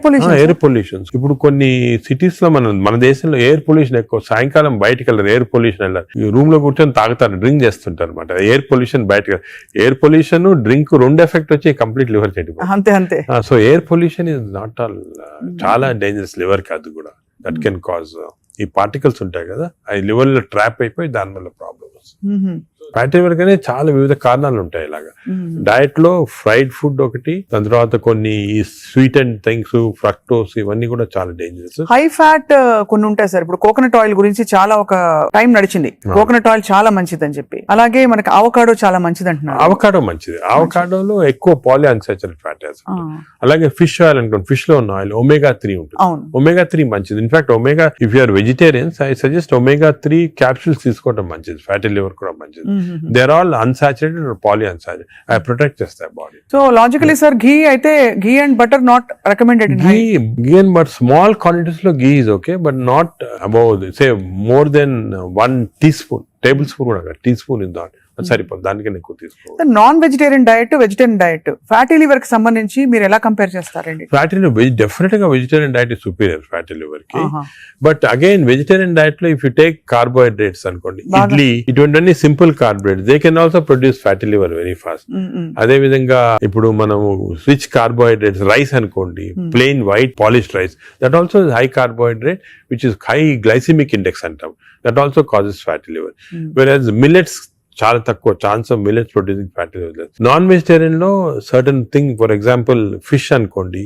pollution ఇప్పుడు కొన్ని సిటీస్ లో మన దేశంలో ఎయిర్ పొల్యూషన్ ఎక్కువ. సాయంకాలం బయటకు వెళ్ళారు, ఎయిర్ పొల్యూషన్ వెళ్ళారు, రూమ్ లో కూర్చొని తాగుతారు, డ్రింక్ చేస్తుంటారు అనమాట. ఎయిర్ పొల్యూషన్ బయటకు, ఎయిర్ పొల్యూషన్ డ్రింక్ 2 ఎఫెక్ట్ వచ్చి కంప్లీట్ లివర్ చెడిపోతుంది. అంతే. So air pollution is not all, చాలా డేంజరస్ లివర్ కి. అది కూడా దట్ కెన్ కాజ్, ఈ పార్టికల్స్ ఉంటాయి కదా, అవి లివర్ లో ట్రాప్ అయిపోయి దాని వల్ల ప్రాబ్లమ్ వస్తుంది. ఫ్యాటీ లివర్ కానీ చాలా వివిధ కారణాలు ఉంటాయి. ఇలాగా డయట్ లో ఫ్రైడ్ ఫుడ్ ఒకటి, దాని తర్వాత కొన్ని స్వీట్ అండ్ థింగ్స్, ఫ్రక్టోస్, ఇవన్నీ కూడా చాలా డేంజరస్. హై ఫ్యాట్ కొన్ని ఉంటాయి సార్. ఇప్పుడు కోకోనట్ ఆయిల్ గురించి చాలా ఒక టైం నడిచింది, కోకోనట్ ఆయిల్ చాలా మంచిది అని చెప్పి. అలాగే మనకి అవకాడో చాలా మంచిది అంటున్నారు. అవకాడో మంచిది. అవకాడోలో ఎక్కువ పాలీ అన్సాచురేటెడ్ ఫ్యాటీ యాసిడ్. అలాగే ఫిష్ ఆయిల్ అనుకోండి, ఫిష్ లో ఉన్న ఆయిల్ omega 3 ఉంటుంది. omega 3 మంచిది. In fact omega, if you are vegetarians, I suggest omega 3 capsules తీసుకోవడం మంచిది. ఫ్యాటీ లివర్ కూడా మంచిది. They are all unsaturated or poly unsaturated. అవి ప్రొటెక్ట్ చేస్తాయి body. So logically sir, ghee అయితే ghee and butter not recommended. Ghee and but small quantities లో ghee is okay, but not above say more than 1 teaspoon, table spoon కూడా, tea spoon is not సరిపోతుంది. దానికన్నా ఎక్కువ తీసుకోవాలి. Non vegetarian diet, vegetarian diet, fatty liver కి సంబంధించి మీరు ఎలా కంపేర్ చేస్తారండి? ఫ్యాటీ లివర్ డెఫినెట్ గా vegetarian diet is superior fatty liver కి. బట్ అగైన్ వెజిటేరియన్ డయట్ లో ఇఫ్ యూ టేక్ కార్బోహైడ్రేట్స్ అనుకోండి, ఇడ్లీ, ఇటువంటి simple carbohydrates, they can also produce fatty liver very fast. అదే విధంగా ఇప్పుడు మనము రిచ్ కార్బోహైడ్రేట్స్, రైస్ అనుకోండి, plain white polished rice, that also high carbohydrate which is high glycemic index అంటాం, that also causes fatty liver. Whereas millets చాలా తక్కువ chance of millets producing fatty liver. Non vegetarian లో certain thing, for example fish అనుకోండి,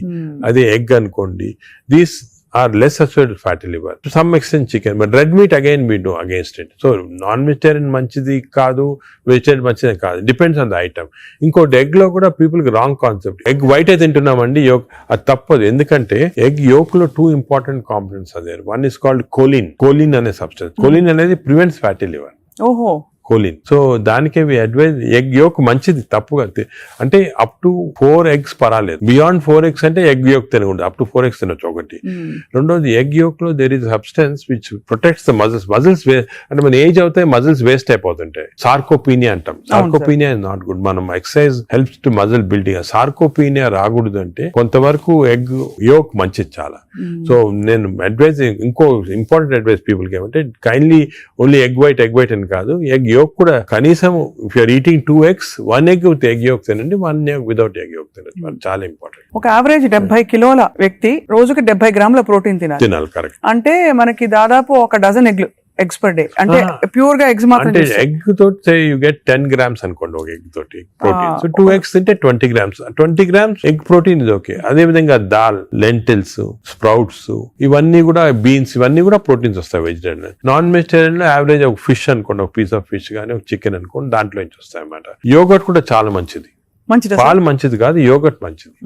అదే egg అనుకోండి, these are less associated with fatty liver. To some extent chicken, but red meat again we do against it. So non-vegetarian manchidi kaadu, vegetarian manchidi kaadu. Depends on the item. ఇంకోటి egg లో కూడా people కి wrong concept. Egg white అయితే తింటున్నామండి, yoke అది తప్పదు. ఎందుకంటే egg yolk లో 2 important components అదే. వన్ ఇస్ కాల్డ్ కోలిన్ అనే సబ్స్టెన్స్. కోలిన్ అనేది ప్రివెంట్స్ ఫ్యాటీ లివర్. ఓహో, కోలిన్. సో దానికే అడ్వైజ్ ఎగ్ యోక్ మంచిది, తప్పుగా అంటే అప్ టు 4 eggs పర్వాలేదు. బియాండ్ 4 eggs అంటే ఎగ్ యోక్ తినకూడదు. అప్ టు 4 eggs తినొచ్చు ఒకటి. రెండోది ఎగ్ యోక్ లో there is substance which protects the muscles అంటే మన ఏజ్ అవుతాయి, మజిల్స్ వేస్ట్ అయిపోతుంటాయి. సార్కోపీనియా అంటాం. Sarcopenia is not good. మనం exercise helps to muscle building. Sarcopenia రాకూడదు అంటే కొంతవరకు ఎగ్ యోక్ మంచిది చాలా. సో నేను అడ్వైజ్, ఇంకో ఇంపార్టెంట్ అడ్వైజ్ పీపుల్ కి ఏమంటే కైండ్లీ ఓన్లీ ఎగ్ వైట్ అని కాదు, ఎగ్ యోక్ కూడా కనీసం if you're eating 2 eggs, 1 egg with egg yolk తినండి, 1 egg వితౌట్ ఎగ్ యోక్ తినండి. చాలా ఇంపార్టెంట్. ఒక యావరేజ్ 70 కిలోల వ్యక్తి రోజుకి 70 గ్రాముల ప్రోటీన్ తినాలి. కరెక్ట్. అంటే మనకి దాదాపు ఒక డజన్ ఎగ్స్ పర్ డే. అంటే ప్యూర్ గా ఎగ్స్ మాత్రం. అంటే ఎగ్ తోటి యూ గెట్ 10 grams అనుకోండి ఒక ఎగ్ తోటి ప్రోటీన్. సో 2 eggs తింటే 20 grams. 20 grams ఎగ్ ప్రోటీన్ ఇది ఓకే. అదే విధంగా దాల్, లెంటిల్స్, స్ప్రౌట్స్, ఇవన్నీ కూడా బీన్స్, ఇవన్నీ కూడా ప్రోటీన్స్ వస్తాయి వెజిటేరియన్. నాన్ వెజిటేరియన్ లో యావరేజ్ ఒక ఫిష్ అనుకోండి, ఒక పీస్ ఆఫ్ ఫిష్ కానీ ఒక చికెన్ అనుకోండి, దాంట్లో నుంచి వస్తాయి అన్నమాట. యోగర్ట్ కూడా చాలా మంచిది. పాలు మంచిది కాదు, యోగర్ట్ మంచిది.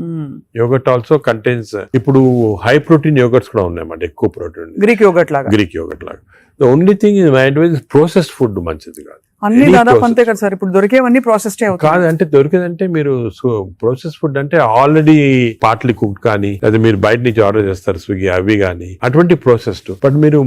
యోగర్ట్ ఆల్సో కంటైన్స్, ఇప్పుడు హై ప్రోటీన్ యోగర్ట్స్ కూడా ఉన్నాయన్నమాట, ఎక్కువ ప్రోటీన్. గ్రీక్ యోగర్ట్ లాగా. The only thing is my advice is processed food మంచిది కాదు. అన్ని దాదాపు అంతే కదా సార్, ఇప్పుడు దొరికేవన్నీ ప్రాసెస్డ్ కాదు. అంటే దొరికేదంటే మీరు ప్రాసెస్ ఫుడ్ అంటే ఆల్రెడీ పార్ట్లీ కుక్డ్ కానీ, లేదా మీరు బయట నుంచి ఆర్డర్ చేస్తారు స్విగ్గీ అవి కానీ, అటువంటి ప్రాసెస్డ్. బట్ మీరు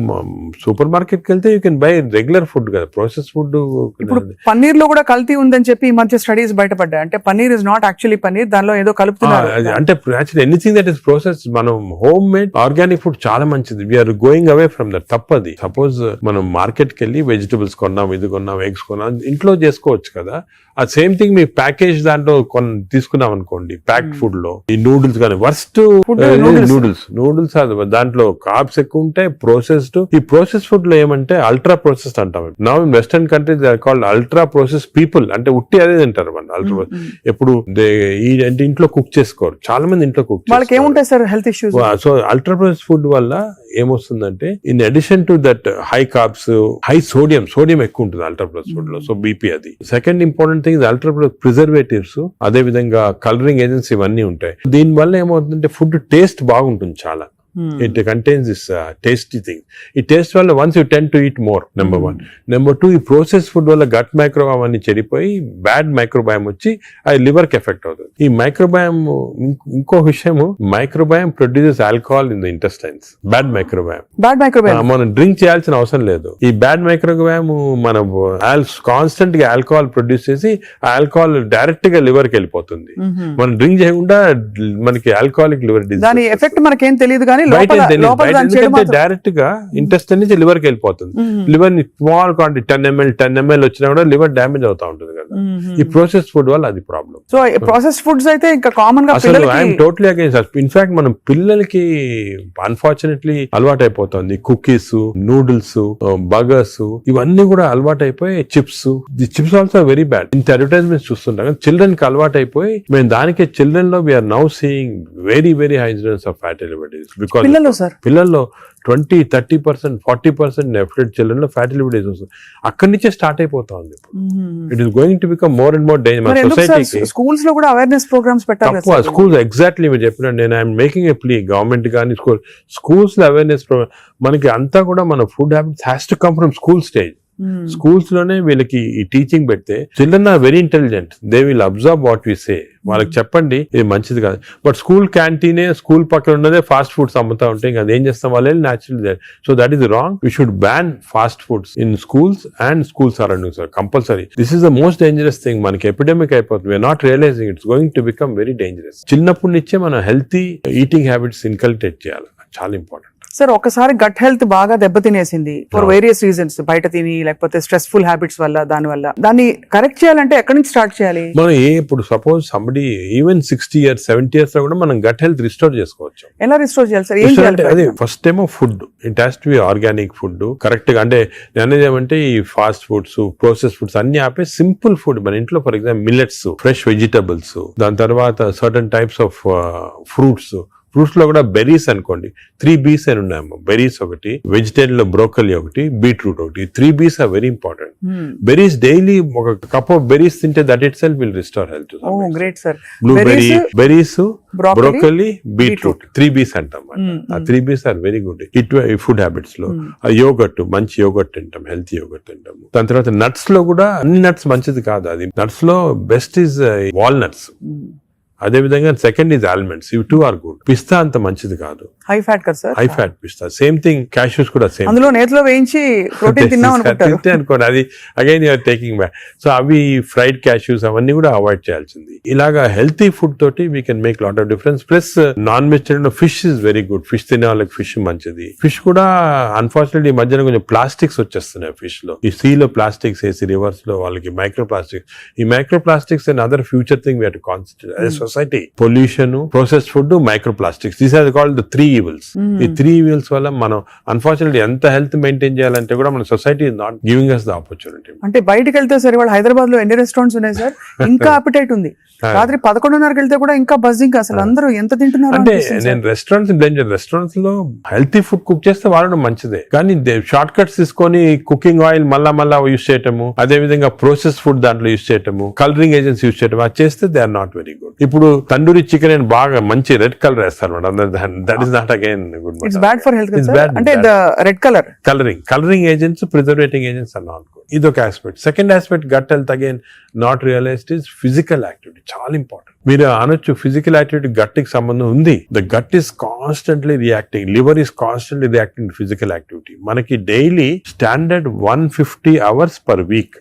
సూపర్ మార్కెట్ కి వెళ్తే you can buy regular food కదా. Process food. ఇప్పుడు పన్నీర్ లో కూడా కల్తీ ఉందని చెప్పి ఈ మధ్య స్టడీస్ బయటపడ్డాయి. అంటే paneer is not actually paneer, దానిలో ఏదో కలుపుతున్నారు. అంటే actually anything that is process, మనం హోమ్ మేడ్ ఆర్గానిక్ ఫుడ్ చాలా మంచిది. We're going away from that. తప్పది. సపోజ్ మనం మార్కెట్ కి వెళ్ళి వెజిటబుల్స్ కొన్నాం, ఇది కొన్నాం, ఎగ్స్ కొన్నాం, ఇంట్లో చేసుకోవచ్చు కదా. ఆ సేమ్ థింగ్ మీ ప్యాకేజ్ దాంట్లో తీసుకున్నాం అనుకోండి, ప్యాక్డ్ ఫుడ్ లో ఈ నూడిల్స్ కానీ వర్స్ట్ నూడిల్స్ దాంట్లో కార్బ్స్ ఎక్కువ ఉంటాయి, ప్రాసెస్డ్. ఈ ప్రాసెస్ ఫుడ్ లో ఏమంటే అల్ట్రా ప్రాసెస్డ్ అంటాం. Now in western countries they are called ultra process people. అంటే ఉట్టి అదే తింటారు మన అల్ట్రా. ఎప్పుడు అంటే ఇంట్లో కుక్ చేసుకోరు చాలా మంది. ఇంట్లో కుక్ వాళ్ళకి ఏముంటాయి sir health issues. So ultra process food వల్ల ఏమొస్తుందంటే in addition to that high carbs, high sodium ఎక్కువ ఉంటుంది అల్ట్రా ప్రాసెస్ ఫుడ్ లో. సో బీపీ అది. Second important thing ultra preservatives, అదే విధంగా కలరింగ్ ఏజెంట్స్ ఇవన్నీ ఉంటాయి. దీని వల్ల ఏమవుతుందంటే ఫుడ్ టేస్ట్ బాగుంటుంది చాలా. It contains this tasty thing. ఈ టేస్ట్ వల్ల once you tend to eat more, number 1. Number 2, ఈ ప్రాసెస్ ఫుడ్ వల్ల గట్ మైక్రోబయామ్ అన్ని చెడిపోయి బ్యాడ్ మైక్రోబయామ్ వచ్చి అది లివర్ కి ఎఫెక్ట్ అవుతుంది. ఈ మైక్రోబయామ్, ఇంకో విషయము, microbiome produces alcohol in the intestines. Bad microbiome మనం డ్రింక్ చేయాల్సిన అవసరం లేదు. ఈ బ్యాడ్ మైక్రోబయామ్ మనం కాన్స్టెంట్ గా ఆల్కహాల్ ప్రొడ్యూస్ చేసి ఆ ఆల్కహాల్ డైరెక్ట్ గా లివర్ కి వెళ్ళిపోతుంది. మనం డ్రింక్ చేయకుండా మనకి ఆల్కహాలిక్ లివర్ డిసీజ్. దాని ఎఫెక్ట్ మనకేం తెలియదు కానీ డైరెక్ట్ గా ఇంటెస్టైన్ నుంచి లివర్ కి వెళ్ళిపోతుంది. లివర్ ని స్మాల్ క్వాంటిటీ 10 ml వచ్చినా కూడా లివర్ డ్యామేజ్ అవుతా ఉంటుంది కదా. ఈ ప్రాసెస్ ఫుడ్ వల్ల అది ప్రాబ్లం. సో ప్రాసెస్ ఫుడ్స్ అయితే ఇంకా కామన్ గా ఐఎమ్ టోటలీ అగైన్స్. ఇన్ఫాక్ట్ మనం పిల్లలకి అన్ఫార్చునేట్లీ అలవాటు అయిపోతుంది. కుకీస్, నూడిల్స్, బర్గర్స్ ఇవన్నీ కూడా అలవాటు అయిపోయి, చిప్స్ ఆల్సో వెరీ బ్యాడ్. ఇంత అడ్వర్టైజ్మెంట్స్ చూస్తుంటాం. చిల్డ్రన్ కి అలవాటు అయిపోయి మేము దానికి చిల్డ్రన్ లో we're now seeing very high incidence of fatty liver disease. పిల్లల్లో 20-30%, 40% డెఫినెట్ చిల్డ్రన్ లో ఫ్యాటీ లివర్ డిసీజ్ వస్తుంది. అక్కడి నుంచే స్టార్ట్ అయిపోతా ఉంది. It is going to become more and more danger. సొసైటీకి స్కూల్స్ లో కూడా అవేర్నెస్ ప్రోగ్రామ్స్ పెట్టాలి. స్కూల్స్ ఎగ్జాక్ట్లీ మీరు చెప్పిన, నేను I'm making a plea government కానీ స్కూల్స్ లో అవేర్నెస్ ప్రోగ్రామ్. మనకి అంతా కూడా మన food habits has to come from school stage. Schools లోనే వీళ్ళకి ఈ టీచింగ్ పెడితే children are very intelligent. They will observe what we say. వాళ్ళకి చెప్పండి ఇది మంచిది కాదు. బట్ స్కూల్ క్యాంటీనే, స్కూల్ పక్కన ఉన్నదే ఫాస్ట్ ఫుడ్స్ అమ్ముతా ఉంటే ఇంకా అదేం చేస్తాం వాళ్ళు natural. So that is wrong. We should ban fast foods in schools and school surroundings compulsory. This is the most dangerous thing. మనకి ఎపిడమిక్ అయిపోతుంది. We're not realising it's going to become very dangerous. చిన్నప్పటి నుంచే మనం healthy eating habits inculcate చేయాలి. చాలా important. Sir ఒకసారి gut health బాగా దెబ్బతినేసింది ఫర్ వేరియస్ రీజన్స్, బయట తిని లేకపోతే స్ట్రెస్ఫుల్ హ్యాబిట్స్ వల్ల, దాన్ని కరెక్ట్ చేయాలంటే ఎక్కడి నుంచి స్టార్ట్ చేయాలి? మనం ఇప్పుడు suppose somebody even 60 years 70 years లో కూడా మనం గట్ హెల్త్ రిస్టోర్ చేసుకోవచ్చు. ఎలా రిస్టోర్ చేయాలి సార్? ఏం చేయాలి? అదే ఫస్ట్ ఏమో food. It has to be organic food correct గా. అంటే అనేది ఏమంటే ఈ ఫాస్ట్ ఫుడ్స్, ప్రాసెస్ ఫుడ్స్ అన్ని ఆపే సింపుల్ ఫుడ్ మన ఇంట్లో. For example millets, fresh vegetables, దాని తర్వాత certain types of fruits, fruits లో కూడా బెర్రీస్ అనుకోండి, 3 B's అని ఉన్నాయమ్మా. బెర్రీస్ ఒకటి, వెజిటేరియన్ లో బ్రోకలీ ఒకటి, బీట్రూట్ ఒకటి. 3 B's are very important. Berries daily ఒక కప్ ఆఫ్ బెర్రీస్ తింటే that itself will restore health. Great sir. Blueberry, berries, broccoli, broccoli, beetroot, 3 B's అంటాం. ఆ 3 B's ఆర్ వెరీ గుడ్ ఈ food habits లో. Yoghurt, మంచి yoghurt తింటాం, healthy yoghurt తింటాము. దాని తర్వాత నట్స్ లో కూడా అన్ని నట్స్ మంచిది కాదు. అది నట్స్ లో బెస్ట్ ఈజ్ వాల్నట్స్. అదే విధంగా సెకండ్ ఈజ్ ఆల్మండ్స్. ఇవి 2 ఆర్ గుడ్. పిస్తా అంత మంచిది కాదు, హై ఫ్యాట్ కదా సార్. హై ఫ్యాట్ పిస్తా. సేమ్ థింగ్ క్యాష్యూస్ కూడా సేమ్. అందులో నేతిలో వేయించి ప్రోటీన్ తిన్నాం అనుకుంటారు. తింటే అనుకోండి అది again you're taking back. So అవి ఫ్రైడ్ క్యాష్యూస్ అవన్నీ కూడా అవాయిడ్ చేయాల్సింది. ఇలాగా హెల్తీ ఫుడ్ తోటి we can make lot of difference. Plus non vegetarian fish is very good. Fish తినే వాళ్ళకి ఫిష్ మంచిది. ఫిష్ కూడా అన్ఫార్చునేట్లీ ఈ మధ్యన కొంచెం ప్లాస్టిక్స్ వచ్చేస్తున్నాయి ఫిష్ లో. ఈ సీ లో ప్లాస్టిక్స్ వేసి రివర్స్ లో వాళ్ళకి మైక్రో ప్లాస్టిక్స్. ఈ microplastics and other future thing we have to concentrate as a society. Pollution, processed food, microplastics, these are called the 3 evils. ఈ 3 evils వల్ల మనం అన్ఫార్చునేట్లీ ఎంత హెల్త్ మెయింటైన్ చేయాలంటే కూడా మన society is not giving us the opportunity. అంటే బయటకు వెళ్తే సరే వాళ్ళు హైదరాబాద్ లో ఎన్ని రెస్టారెంట్స్ ఉన్నాయి సార్, ఇంకా అపిటైట్ ఉంది. రాత్రి 11:30కి వెళ్తే కూడా ఇంకా బజ్జింగ్. అసలు అందరూ ఎంత తింటున్నారు అంటే నేను రెస్టారెంట్స్ లో హెల్తీ ఫుడ్ కుక్ చేస్తే వాడడం మంచిదే, కానీ షార్ట్ కట్స్ తీసుకొని కుకింగ్ ఆయిల్ మళ్ళా యూస్ చేయటము, అదే విధంగా ప్రాసెస్ ఫుడ్ దాంట్లో యూస్ చేయటము, కలరింగ్ ఏజెంట్స్ యూస్ చేయటం, అది చేస్తే they are not very good. ఇప్పుడు తండూరి చికెన్ అని బాగా మంచి రెడ్ కలర్ వేస్తారు madam. That is not again good. It's bad for health. అంటే red colouring agents, preserving agents are not good. ఇదొక aspect. Second aspect gut health again not realised is physical activity. చాలా important. మీరు అనొచ్చు physical activity gut కి సంబంధం ఉంది. The gut is constantly reacting, liver is constantly reacting to physical activity. మనకి daily standard 150 hours per week,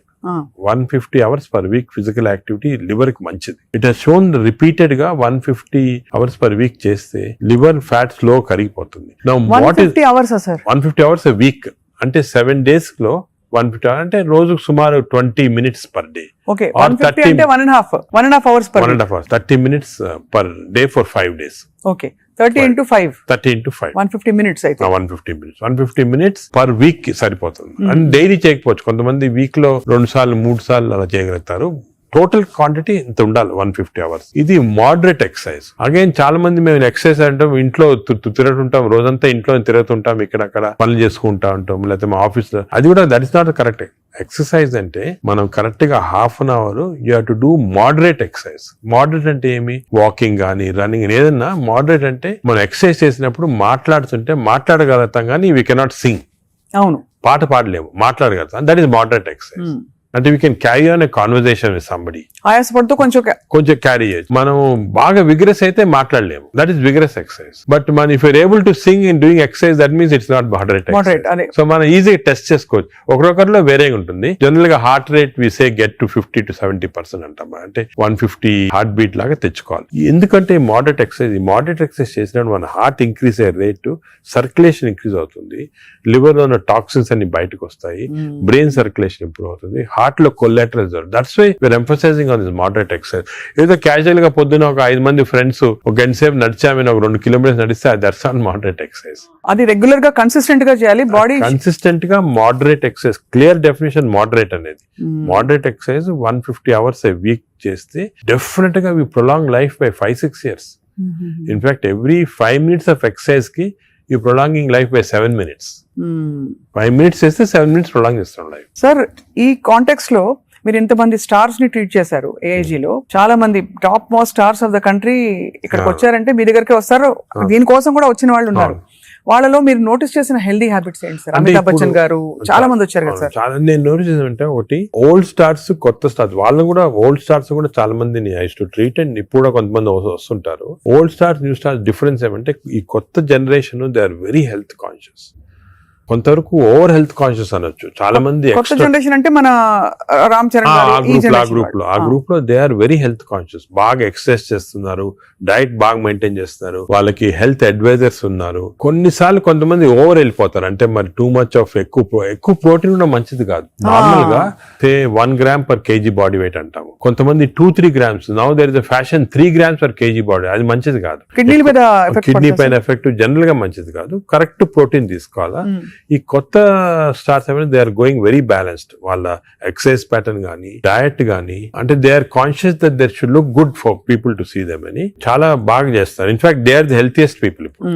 150 hours per week physical activity liver కి మంచిది. It has shown repeated గా 150 hours per week చేస్తే liver fat slow కరిగిపోతుంది. Now, what is 150 hours a week? అంటే 7 days లో 150 hours అంటే రోజుకు సుమారు 20 minutes పర్ డే. ఓకే, 150 అంటే 1.5 hours per 1.5 hours, 30 minutes per day for 5 days. Okay, 30 into 5 150 minutes అయితే 150 minutes పర్ వీక్ కి సరిపోతుంది. అండ్ డైలీ చేయకపోవచ్చు, కొంతమంది వీక్ లో 2 సార్లు 3 సార్లు అలా చేయగలుగుతారు. టోటల్ క్వాంటిటీ ఇంత ఉండాలి 150 hours. ఇది మోడరేట్ ఎక్సర్సైజ్. అగైన్ చాలా మంది మేము ఎక్సర్సైజ్ అంటాం, ఇంట్లో తిరుగుతుంటాం, రోజంతా ఇంట్లో తిరుగుతుంటాం, ఇక్కడక్కడ పనులు చేసుకుంటా ఉంటాం, లేకపోతే మా ఆఫీస్ లో. అది కూడా that is not correct. Exercise అంటే మనం కరెక్ట్ గా ½ an hour you have to do moderate exercise. Moderate అంటే ఏమి? వాకింగ్ కానీ రన్నింగ్ ఏదన్నా. మోడరేట్ అంటే మనం ఎక్సర్సైజ్ చేసినప్పుడు మాట్లాడుతుంటే మాట్లాడగలుగుతాం కానీ వీ కెనాట్ సింగ్. అవును, పాట పాడలేము, మాట్లాడగలుగుతాం. That is moderate exercise. అంటే we can carry on a conversation with somebody. ఆయాసపడుతూ కొంచెం క్యారీ చేయొచ్చు. మనం బాగా విగ్రెస్ అయితే మాట్లాడలేము, that is vigorous exercise. But మన if you're able to sing in doing exercise, that means it's not moderate. So మనం ఈజీగా టెస్ట్ చేసుకోవచ్చు. ఒకరొకరిలో వేరేగా ఉంటుంది. జనరల్ గా heart rate we say get to 50 to 70% అంటాం. అంటే 150 హార్ట్ బీట్ లాగా తెచ్చుకోవాలి. ఎందుకంటే మోడరేట్ ఎక్సర్సైజ్ చేసినప్పుడు మన హార్ట్ ఇంక్రీజ్ అయ్యే రేటు, సర్క్యులేషన్ ఇంక్రీజ్ అవుతుంది, లివర్ లో ఉన్న టాక్సిన్స్ అన్ని బయటకు వస్తాయి, బ్రెయిన్ సర్క్యులేషన్ ఇంప్రూవ్ అవుతుంది, హార్ట్ లో collaterals. That's why we're emphasizing on this moderate exercise. ఏదో క్యాజువల్ గా పొద్దున ఒక 5 మంది ఫ్రెండ్స్ ఒక గంట సేపు నడిచామని ఒక 2 kilometers నడిస్తే దట్స్ ఆన్ మోడరేట్ ఎక్సర్సైజ్. అది రెగ్యులర్ గా కన్సిస్టెంట్ గా చేయాలి. బాడీ కన్సిస్టెంట్ గా moderate exercise. Clear definition moderate అనేది. Moderate exercise 150 hours a week చేస్తే డెఫినెట్ గా we prolong life by 5-6 years. In fact every 5 minutes of exercise కి you prolonging life by 7 minutes. 5 minutes చేస్తే 7 minutes prolong చేస్తాం life. Sir, ఈ context లో మీరు ఇంతమంది స్టార్స్ ని ట్రీట్ చేశారు. AIG లో చాలా మంది top most stars of the country ఇక్కడికి వచ్చారంటే మీ దగ్గరికి వస్తారు. దీనికోసం కూడా వచ్చిన వాళ్ళు ఉన్నారు. వాళ్ళలో మీరు నోటీస్ చేసిన హెల్దీ హ్యాబిట్స్ ఏంటి సార్? అమితాబ్ బచ్చన్ గారు చాలా మంది వచ్చారు కదా సార్. చాలా నేను నోటీస్ చేసానంటే, ఒకటి ఓల్డ్ స్టార్స్, కొత్త స్టార్స్. వాళ్ళని కూడా ఓల్డ్ స్టార్స్ కూడా చాలా మందిని ఐ టు ట్రీట్. అండ్ ఇప్పుడు కూడా కొంతమంది వస్తుంటారు. Old stars, new stars difference ఏమంటే, ఈ కొత్త generation they are very health conscious. కొంతవరకు ఓవర్ హెల్త్ కాన్షియస్ అనొచ్చు. చాలా మంది కొత్త జనరేషన్ అంటే మన రామ్ చరణ్ ఆ గ్రూప్ లో they are very health conscious. బాగా ఎక్సర్సైజ్ చేస్తున్నారు, డైట్ బాగా మెయింటైన్ చేస్తున్నారు, వాళ్ళకి హెల్త్ అడ్వైజర్స్ ఉన్నారు. కొన్నిసార్లు కొంతమంది ఓవర్ వెళ్ళిపోతారు. అంటే మరి టూ మచ్ ఆఫ్ ఎక్కువ ప్రోటీన్ కూడా మంచిది కాదు. నార్మల్ గా 1 gram per kg body weight అంటాము. కొంతమంది 2-3 grams. Now there is a fashion 3 grams per kg body. అది మంచిది కాదు. కిడ్నీ పైన ఎఫెక్ట్ జనరల్ గా మంచిది కాదు. కరెక్ట్ ప్రోటీన్ తీసుకోవాలా. ఈ కొత్త స్టార్స్ ఏమైనా they are going very balanced. వాళ్ళ ఎక్సర్సైజ్ ప్యాటర్న్ కానీ డయట్ కానీ, అంటే they are conscious that there should look good for people to see them అని చాలా బాగా చేస్తారు. In fact they are the healthiest people ఇప్పుడు.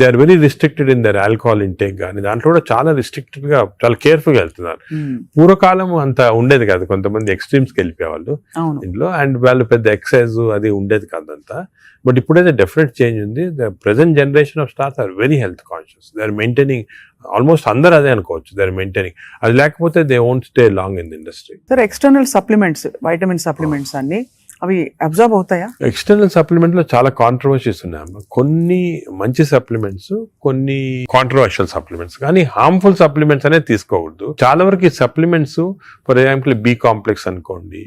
They are very restricted in their alcohol intake కానీ, దాంట్లో కూడా చాలా రిస్ట్రిక్టెడ్ గా చాలా కేర్ఫుల్ గా వెళ్తున్నారు. పూర్వకాలం అంత ఉండేది కాదు, కొంతమంది ఎక్స్ట్రీమ్స్ కి వెళ్ళిపోయేవాళ్ళు ఇంట్లో, అండ్ వాళ్ళు పెద్ద ఎక్సర్సైజ్ అది ఉండేది కాదంతా. బట్ ఇప్పుడైతే డెఫినెట్ చేంజ్ ఉంది. The present generation of stars are very health conscious. They are maintaining, almost అందరూ అదే అనుకోవచ్చు, దే ఆర్ మెయింటైనింగ్. అది లేకపోతే they won't stay long in the industry. Sir, external supplements, vitamin supplements అన్ని అవి observe అవుతాయా? External supplement లో చాలా కాంట్రవర్సీస్ ఉన్నాయమ్మా. కొన్ని మంచి సప్లిమెంట్స్, కొన్ని కాంట్రవర్షియల్ సప్లిమెంట్స్, కానీ హార్మ్ఫుల్ సప్లిమెంట్స్ అనేది తీసుకోకూడదు. చాలా వరకు ఈ supplements, for example B complex అనుకోండి,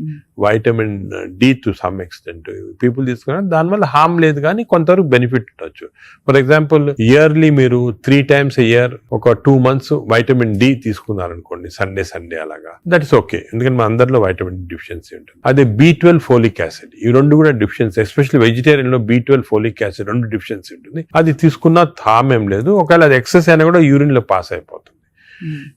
vitamin D to some extent people తీసుకున్నారు, దానివల్ల హార్మ్ లేదు కానీ కొంతవరకు బెనిఫిట్ ఉండొచ్చు. ఫర్ ఎగ్జాంపుల్ ఇయర్లీ మీరు 3 times a year ఒక 2 months వైటమిన్ డి తీసుకున్నారనుకోండి, సండే అలాగా, దట్ ఇస్ ఓకే. ఎందుకంటే మన అందరిలో వైటమిన్ డిఫిషియన్సీ ఉంటుంది. అదే B12 ఫోలిక్ యాసిడ్, ఈ రెండు కూడా డిఫిషియన్సీ, ఎస్పెషల్లీ వెజిటేరియన్ లో B12 ఫోలిక్ యాసిడ్ రెండు డిఫిషియన్సీ ఉంటుంది. అది తీసుకున్నా హామ్ ఏం లేదు, ఒకవేళ అది ఎక్సెస్ అయినా కూడా యూరిన్ లో పాస్ అయిపోతుంది.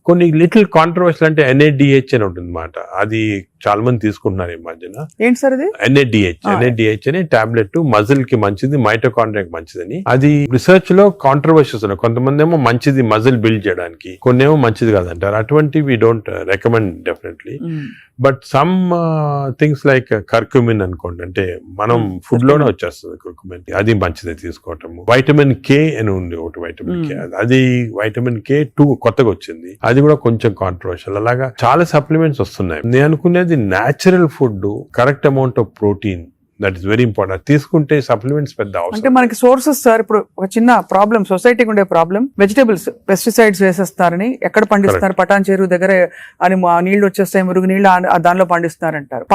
కొన్ని లిటిల్ కాంట్రవర్షియల్ అంటే NADH అని ఉంటుంది అన్నమాట. అది చాలా మంది తీసుకుంటున్నారు ఈ మధ్యన. ఏంటి సార్ అది? NADH అని టాబ్లెట్, మజిల్ కి మంచిది, మైటోకాండ్రియాకి మంచిదని. అది రిసర్చ్ లో కాంట్రవర్షియస్ ఉన్నాయి. కొంతమంది ఏమో మంచిది మజిల్ బిల్డ్ చేయడానికి, కొన్ని ఏమో మంచిది కాదంటారు. అటువంటి we don't recommend definitely. But some things like curcumin అనుకోండి, అంటే మనం ఫుడ్ లోనే వచ్చేస్తుంది కర్కుమిన్, అది మంచిది తీసుకోవటము. వైటమిన్ K అని ఉంది ఒకటి, వైటమిన్ K, అది వైటమిన్ K2 కొత్తగా వచ్చింది, అది కూడా కొంచెం కాంట్రవర్షియల్. అలాగా చాలా సప్లిమెంట్స్ వస్తున్నాయి. నేను అనుకునేది natural food, correct amount of protein, that is very important. తీసుకుంటే సప్లిమెంట్స్ పెద్ద అవసరం. అంటే మనకి సోర్సెస్ సార్, ఇప్పుడు ఒక చిన్న ప్రాబ్లం, సొసైటీకి ఉండే ప్రాబ్లం, వెజిటేబుల్స్ పెస్టిసైడ్స్ వేసేస్తారని, ఎక్కడ పండిస్తారు, పటాన్ చెరువు దగ్గర అని నీళ్లు వచ్చేస్తాయి, మురుగు నీళ్లు దానిలో పండిస్తున్నారంటారు.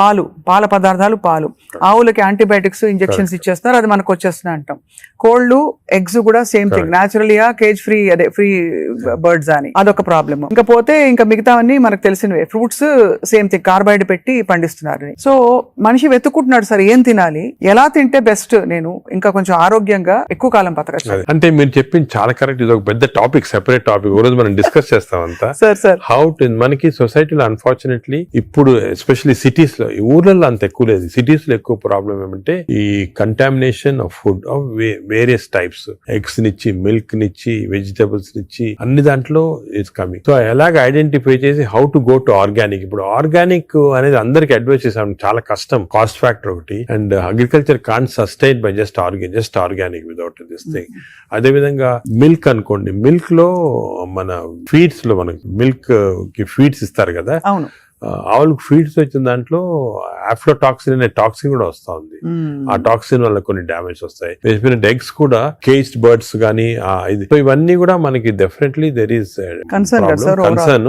పాల పదార్థాలు, ఆవులకి యాంటీబయాటిక్స్ ఇంజెక్షన్స్ ఇచ్చేస్తారు, అది మనకు వచ్చేస్తున్నాయి అంటాం. కోళ్లు, ఎగ్స్ కూడా సేమ్ థింగ్, న్యాచురల్గా కేజ్ ఫ్రీ, అదే ఫ్రీ బర్డ్స్ అని, అదొక ప్రాబ్లమ్. ఇంకా పోతే ఇంకా మిగతావన్నీ మనకు తెలిసినవే. ఫ్రూట్స్ సేమ్ థింగ్, కార్బైడ్ పెట్టి పండిస్తున్నారు. సో మనిషి వెతుక్కుంటున్నాడు సార్, ఏం తినాలి, ఎలా తింటే బెస్ట్, నేను ఇంకా కొంచెం ఆరోగ్యంగా ఎక్కువ కాలం బతకచ్చు. అంటే మీరు చెప్పింది చాలా కరెక్ట్. ఇది ఒక పెద్ద టాపిక్, సెపరేట్ టాపిక్, రోజు మనం డిస్కస్ చేస్తాం అంతా. హౌ టు, మనకి సొసైటీలో అన్ఫార్చునేట్లీ ఇప్పుడు ఎస్పెషల్లీ సిటీస్ లో, ఊర్లలో అంత ఎక్కువ లేదు, సిటీస్ లో ఎక్కువ ప్రాబ్లం ఏమంటే ఈ contamination of food of various types, eggs నిచ్చి, మిల్క్ నిచ్చి, వెజిటబుల్స్ నిచ్చి, అన్ని దాంట్లో ఇట్స్ కమింగ్. సో ఎలాగ ఐడెంటిఫై చేసి how to go to organic. ఇప్పుడు ఆర్గానిక్ అనేది అందరికి అడ్వైస్ చేసాం, చాలా కష్టం, కాస్ట్ ఫ్యాక్టర్ ఒకటి, and agriculture can't sustain by just organic without this thing. అదే విధంగా మిల్క్ అనుకోండి, మిల్క్ లో మన ఫీడ్స్ లో మనకి మిల్క్ కి ఫీడ్స్ ఇస్తారు కదా, ఆవులకు ఫీడ్స్ వచ్చిన దాంట్లో ఆఫ్లోటాక్సిన్ అనే టాక్సిన్ కూడా వస్తా ఉంది. ఆ టాక్సిన్ వల్ల కొన్ని డ్యామేజ్ వస్తాయి. ఎగ్స్ కూడా కేజ్డ్ బర్డ్స్ గానీ, ఇది, సో ఇవన్నీ కూడా మనకి డెఫినెట్లీ దెర్ ఈస్ కన్సర్న్.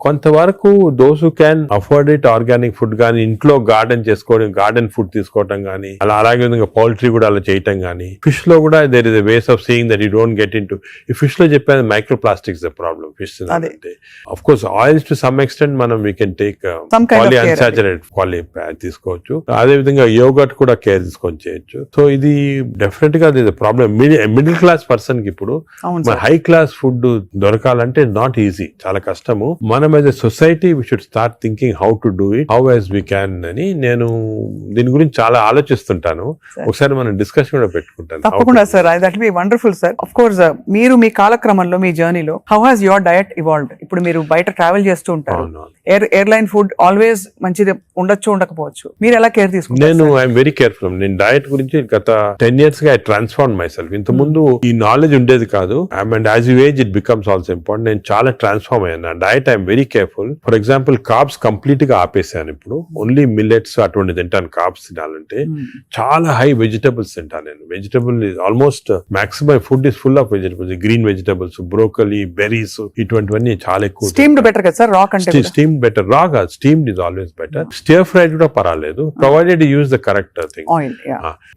కొంతవరకు those who can afford it, organic food గానీ, ఇంట్లో గార్డెన్ చేసుకోవడం, గార్డెన్ ఫుడ్ తీసుకోవటం గానీ, అలాగే విధంగా పౌల్ట్రీ కూడా అలా చేయటం గానీ. ఫిష్ లో కూడా there is a ways of seeing that you don't get in to. ఈ ఫిష్ లో చెప్పేది micro plastics the problem. Fish అంటే of course oils to some extent మనం వీ కెన్ టేక్ పాలిఅన్సాచురేటెడ్ తీసుకోవచ్చు. అదే విధంగా యోగర్ట్ కూడా కేర్ తీసుకొని చేయొచ్చు. సో ఇది డెఫినెట్ గా ప్రాబ్లమ్. మిడిల్ క్లాస్ పర్సన్ కి ఇప్పుడు హై క్లాస్ ఫుడ్ దొరకాలంటే నాట్ ఈజీ, చాలా కష్టము. మనం as a society we should start thinking how to do it, how as we can అని నేను దీని గురించి చాలా ఆలోచిస్తుంటాను. ఒకసారి మనం డిస్కషన్ కూడా పెట్టుకుంటాను. తప్పకుండా sir, that be wonderful sir. Of course మీరు మీ కాలక్రమంలో, మీ జర్నీలో how has your diet evolved? ఇప్పుడు మీరు బయట ట్రావెల్ చేస్తూ ఉంటారు, ఎయిర్లైన్ ఫుడ్ ఆల్వేస్ మంచిది ఉండొచ్చు, ఉండకపోవచ్చు, మీరు ఎలా కేర్ తీసుకుంటారు? నేను ఐఎమ్ వెరీ కేర్ఫుల్. నేను డయట్ గురించి గత 10 years గా ఐ ట్రాన్స్ఫార్మ్ మై సెల్ఫ్. ఇంత ముందు ఈ నాలెడ్జ్ ఉండేది కాదు, and as you age it becomes also important. నేను చాలా ట్రాన్స్ఫార్మ్ అయ్యాను. Diet I'm very careful. For example carbs complete గా ఆపేసాను. ఇప్పుడు ఓన్లీ మిల్లెట్స్ అటువంటి తింటాను. కార్బ్స్ తినాలంటే చాలా హై వెజిటబుల్స్ తింటాను నేను. Vegetable almost maximum food is full of vegetables, green vegetables, broccoli, berries, ఇటువంటివన్నీ చాలా ఎక్కువ. స్టీమ్డ్ బెటర్ కదా సార్, రా కంటే స్టీమ్ బెటర్. రా కాదు, steamed is always better. Stir fried కూడా పర్వాలేదు, provided use the correct thing. Oil.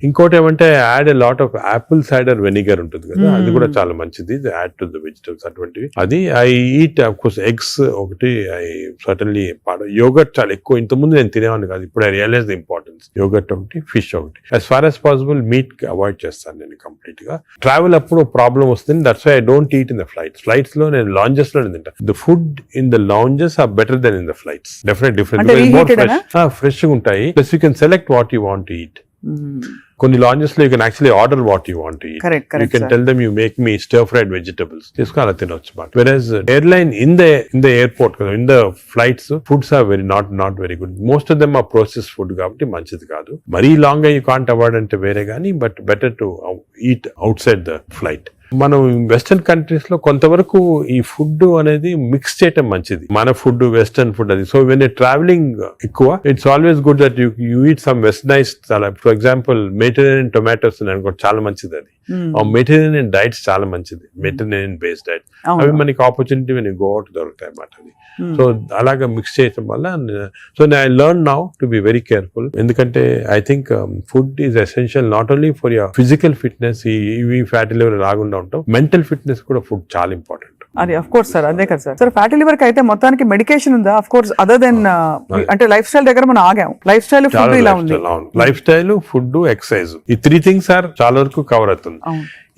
ఇంకోటి ఏమంటే add a lot of Apple cider vinegar ఉంటుంది కదా, అది కూడా చాలా మంచిది, యాడ్ టు ద వెజిటబుల్స్ అటువంటివి. అది I eat of course eggs ఒకటి, ఐ సర్టన్లీ యోగర్ట్ చాలా ఎక్కువ. ఇంతకుముందు నేను తినేవాడిని కాదు, ఇప్పుడు I realise the importance. Yogurt ఒకటి, ఫిష్ ఒకటి. As far as possible meat avoid చేస్తాను నేను కంప్లీట్ గా. ట్రావెల్ అప్పుడు ప్రాబ్లం వస్తుంది, that's why I don't eat in the flights. Flights లో నేను లాంజెస్ లో తింటా. The food in the lounges are better than in the flights. Definite fresh గా ఉంటాయి. Plus you can select what you want to eat. కొన్ని lounges లో you can actually order what you want to eat. You can tell them you make me stir fried vegetables, తీసుకుని అలా తినొచ్చు. But versus airline in the airport కదా, in the flights foods are not very good. Most of them are process food కాబట్టి మంచిది కాదు. మరీ long గా you can't avoid అంటే వేరే కానీ, but better to eat out side the flight. మనం వెస్టర్న్ కంట్రీస్ లో కొంతవరకు ఈ ఫుడ్ అనేది మిక్స్ చేయటం మంచిది, మన ఫుడ్ వెస్టర్న్ ఫుడ్ అది. సో వెన్ ట్రావెలింగ్ ఎక్కువ, it's always good that you eat some westernise. For example Mediterranean tomatoes అనుకో, చాలా మంచిది అది. మెడిటరేనియన్ డైట్స్ చాలా మంచిది, మెడిటరేనియన్ బేస్డ్ డైట్. అవి మనకి opportunity when you go out దొరుకుతాయి అన్నమాట అది. సో అలాగా మిక్స్ చేయటం వల్ల, so I learn now to be very careful. ఎందుకంటే I think food is essential not only for your physical fitness, ఇవి ఫ్యాటీ లివర్ రాకుండా ఉంటాం, మెంటల్ ఫిట్నెస్ కూడా ఫుడ్ చాలా ఇంపార్టెంట్. అది అఫ్ కోర్స్ సార్, అదే కదా సార్. సార్ ఫ్యాటీ లివర్ కి అయితే మొత్తానికి మెడికేషన్ ఉందా? అఫ్ కోర్స్ అదర్ దెన్ అంటే లైఫ్ స్టైల్ దగ్గర మనం ఆగాం. లైఫ్ స్టైల్ ఫుడ్ ఇలా ఉంది. లైఫ్ స్టైల్, ఫుడ్, ఎక్సర్సైజ్, ఈ 3 things సార్ చాలా వరకు కవర్ అవుతుంది.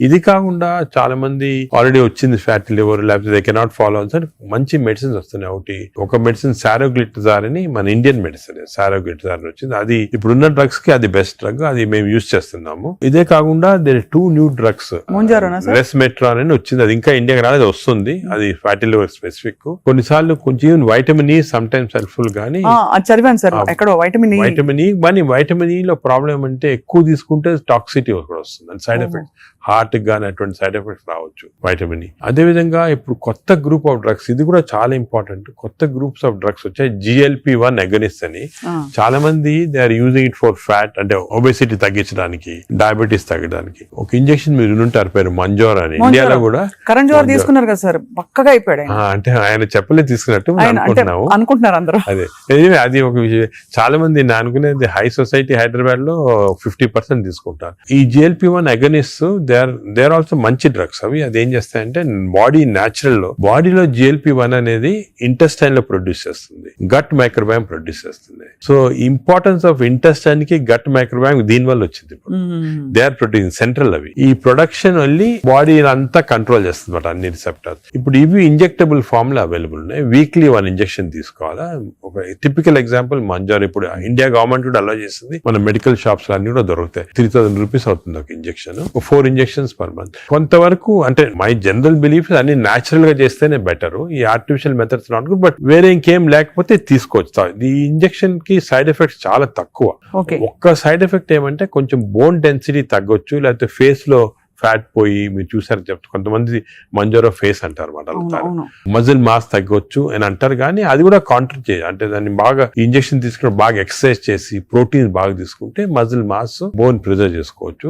ఇది కాకుండా చాలా మంది ఆల్రెడీ వచ్చింది ఫ్యాటీ లివర్, లేకపోతే దే కెనాట్ ఫాలో సార్, మంచి మెడిసిన్స్ వస్తున్నాయి. ఒకటి ఒక మెడిసిన్ సారోగ్లిటజార్ అని, మన ఇండియన్ మెడిసిన్ సారోగ్లిటజార్ అని వచ్చింది. అది ఇప్పుడున్న డ్రగ్స్ కి అది బెస్ట్ డ్రగ్, అది మేము యూజ్ చేస్తున్నాము. ఇదే కాకుండా దేర్ 2 new drugs, రెస్మెట్రాన్ అని వచ్చింది, అది ఇంకా ఇండియాకి రాలేదు, వస్తుంది. అది ఫ్యాటీ లివర్ స్పెసిఫిక్. కొన్నిసార్లు కొంచెం vitamin E some times helpful గానీ, చదివాను సార్ ఎక్కడో వైటమిన్ ఈ. వైటమిన్ ఈ లో ప్రాబ్లం అంటే ఎక్కువ తీసుకుంటే టాక్సిటీ కూడా వస్తుంది, అండ్ సైడ్ ఎఫెక్ట్స్, హార్ట్ గానీ అటువంటి సైడ్ ఎఫెక్ట్స్ రావచ్చు వైటమిన్ ఈ. అదేవిధంగా ఇప్పుడు కొత్త గ్రూప్ ఆఫ్ డ్రగ్స్, ఇది కూడా చాలా ఇంపార్టెంట్. కొత్త గ్రూప్స్ ఆఫ్ డ్రగ్స్ వచ్చాయి, GLP-1 అగనిస్ట్ అని. చాలా మంది they are using it for fat, అంటే ఒబెసిటీ తగ్గించడానికి, డయాబెటీస్ తగ్గడానికి. ఒక ఇంజెక్షన్ మీరు ఉంటారు పేరు మంజోర్ అని, ఇండియాలో కూడా కరణ్ జోహర్ తీసుకున్నారు కదా సార్, పక్కగా అయిపోయాడు. అంటే ఆయన చెప్పలే తీసుకున్నట్టు అనుకుంటున్నారు అందరూ. అదే అది ఒక విషయం. చాలా మంది నేను అనుకునేది హై సొసైటీ హైదరాబాద్ లో 50% తీసుకుంటారు ఈ GLP-1 agonist. They are also మంచి డ్రగ్స్ అవి. అది ఏం చేస్తాయంటే బాడీ న్యాచురల్ లో, బాడీలో GLP-1 అనేది ఇంటెస్టైన్ లో ప్రొడ్యూస్ చేస్తుంది, గట్ మైక్రోబయామ్ ప్రొడ్యూస్ చేస్తుంది. సో ఇంపార్టెన్స్ ఆఫ్ ఇంటెస్టైన్ కి గట్ మైక్రోబయామ్ దీని వల్ల వచ్చింది. దే ఆర్ ప్రొడ్యూసింగ్ సెంట్రల్, అవి ఈ ప్రొడక్షన్ వల్లి బాడీ అంతా కంట్రోల్ చేస్తుంది అన్నమాట, అన్ని రిసెప్టర్స్. ఇప్పుడు ఇవి ఇంజెక్టబుల్ ఫామ్ లో అవైలబుల్ ఉన్నాయి. వీక్లీ 1 ఇంజెక్షన్ తీసుకోవాలా. ఒక టిపికల్ ఎగ్జాంపుల్ మంజార్, ఇప్పుడు ఇండియా గవర్నమెంట్ కూడా అలో చేస్తుంది, మన మెడికల్ షాప్స్ అన్ని కూడా దొరుకుతాయి. 3000 రూపీస్ అవుతుంది ఒక ఇంజెక్షన్, 4 ఇంజెక్షన్స్ పర్ మంత్. కొంతవరకు అంటే మై జనరల్ బిలీఫ్ అన్ని న్యాచురల్ గా చేస్తేనే బెటర్, ఈ artificial methods not good. But వేరే ఇంకేం లేకపోతే తీసుకోవచ్చు. ఈ ఇంజెక్షన్ కి సైడ్ ఎఫెక్ట్స్ చాలా తక్కువ. ఒక్క సైడ్ ఎఫెక్ట్ ఏమంటే కొంచెం బోన్ డెన్సిటీ తగ్గొచ్చు, లేకపోతే ఫేస్ లో ఫ్యాట్ పోయి, మీరు చూసారు చెప్తారు కొంతమంది మంజోరో ఫేస్ అంటారు అనమాట, మజిల్ మాస్ తగ్గొచ్చు అని అంటారు. కానీ అది కూడా కాంట్రీ చేయాలి, అంటే దాన్ని బాగా ఇంజెక్షన్ తీసుకుని బాగా ఎక్సర్సైజ్ చేసి ప్రోటీన్ బాగా తీసుకుంటే మజిల్ మాస్, బోన్ ప్రిజర్వ్ చేసుకోవచ్చు.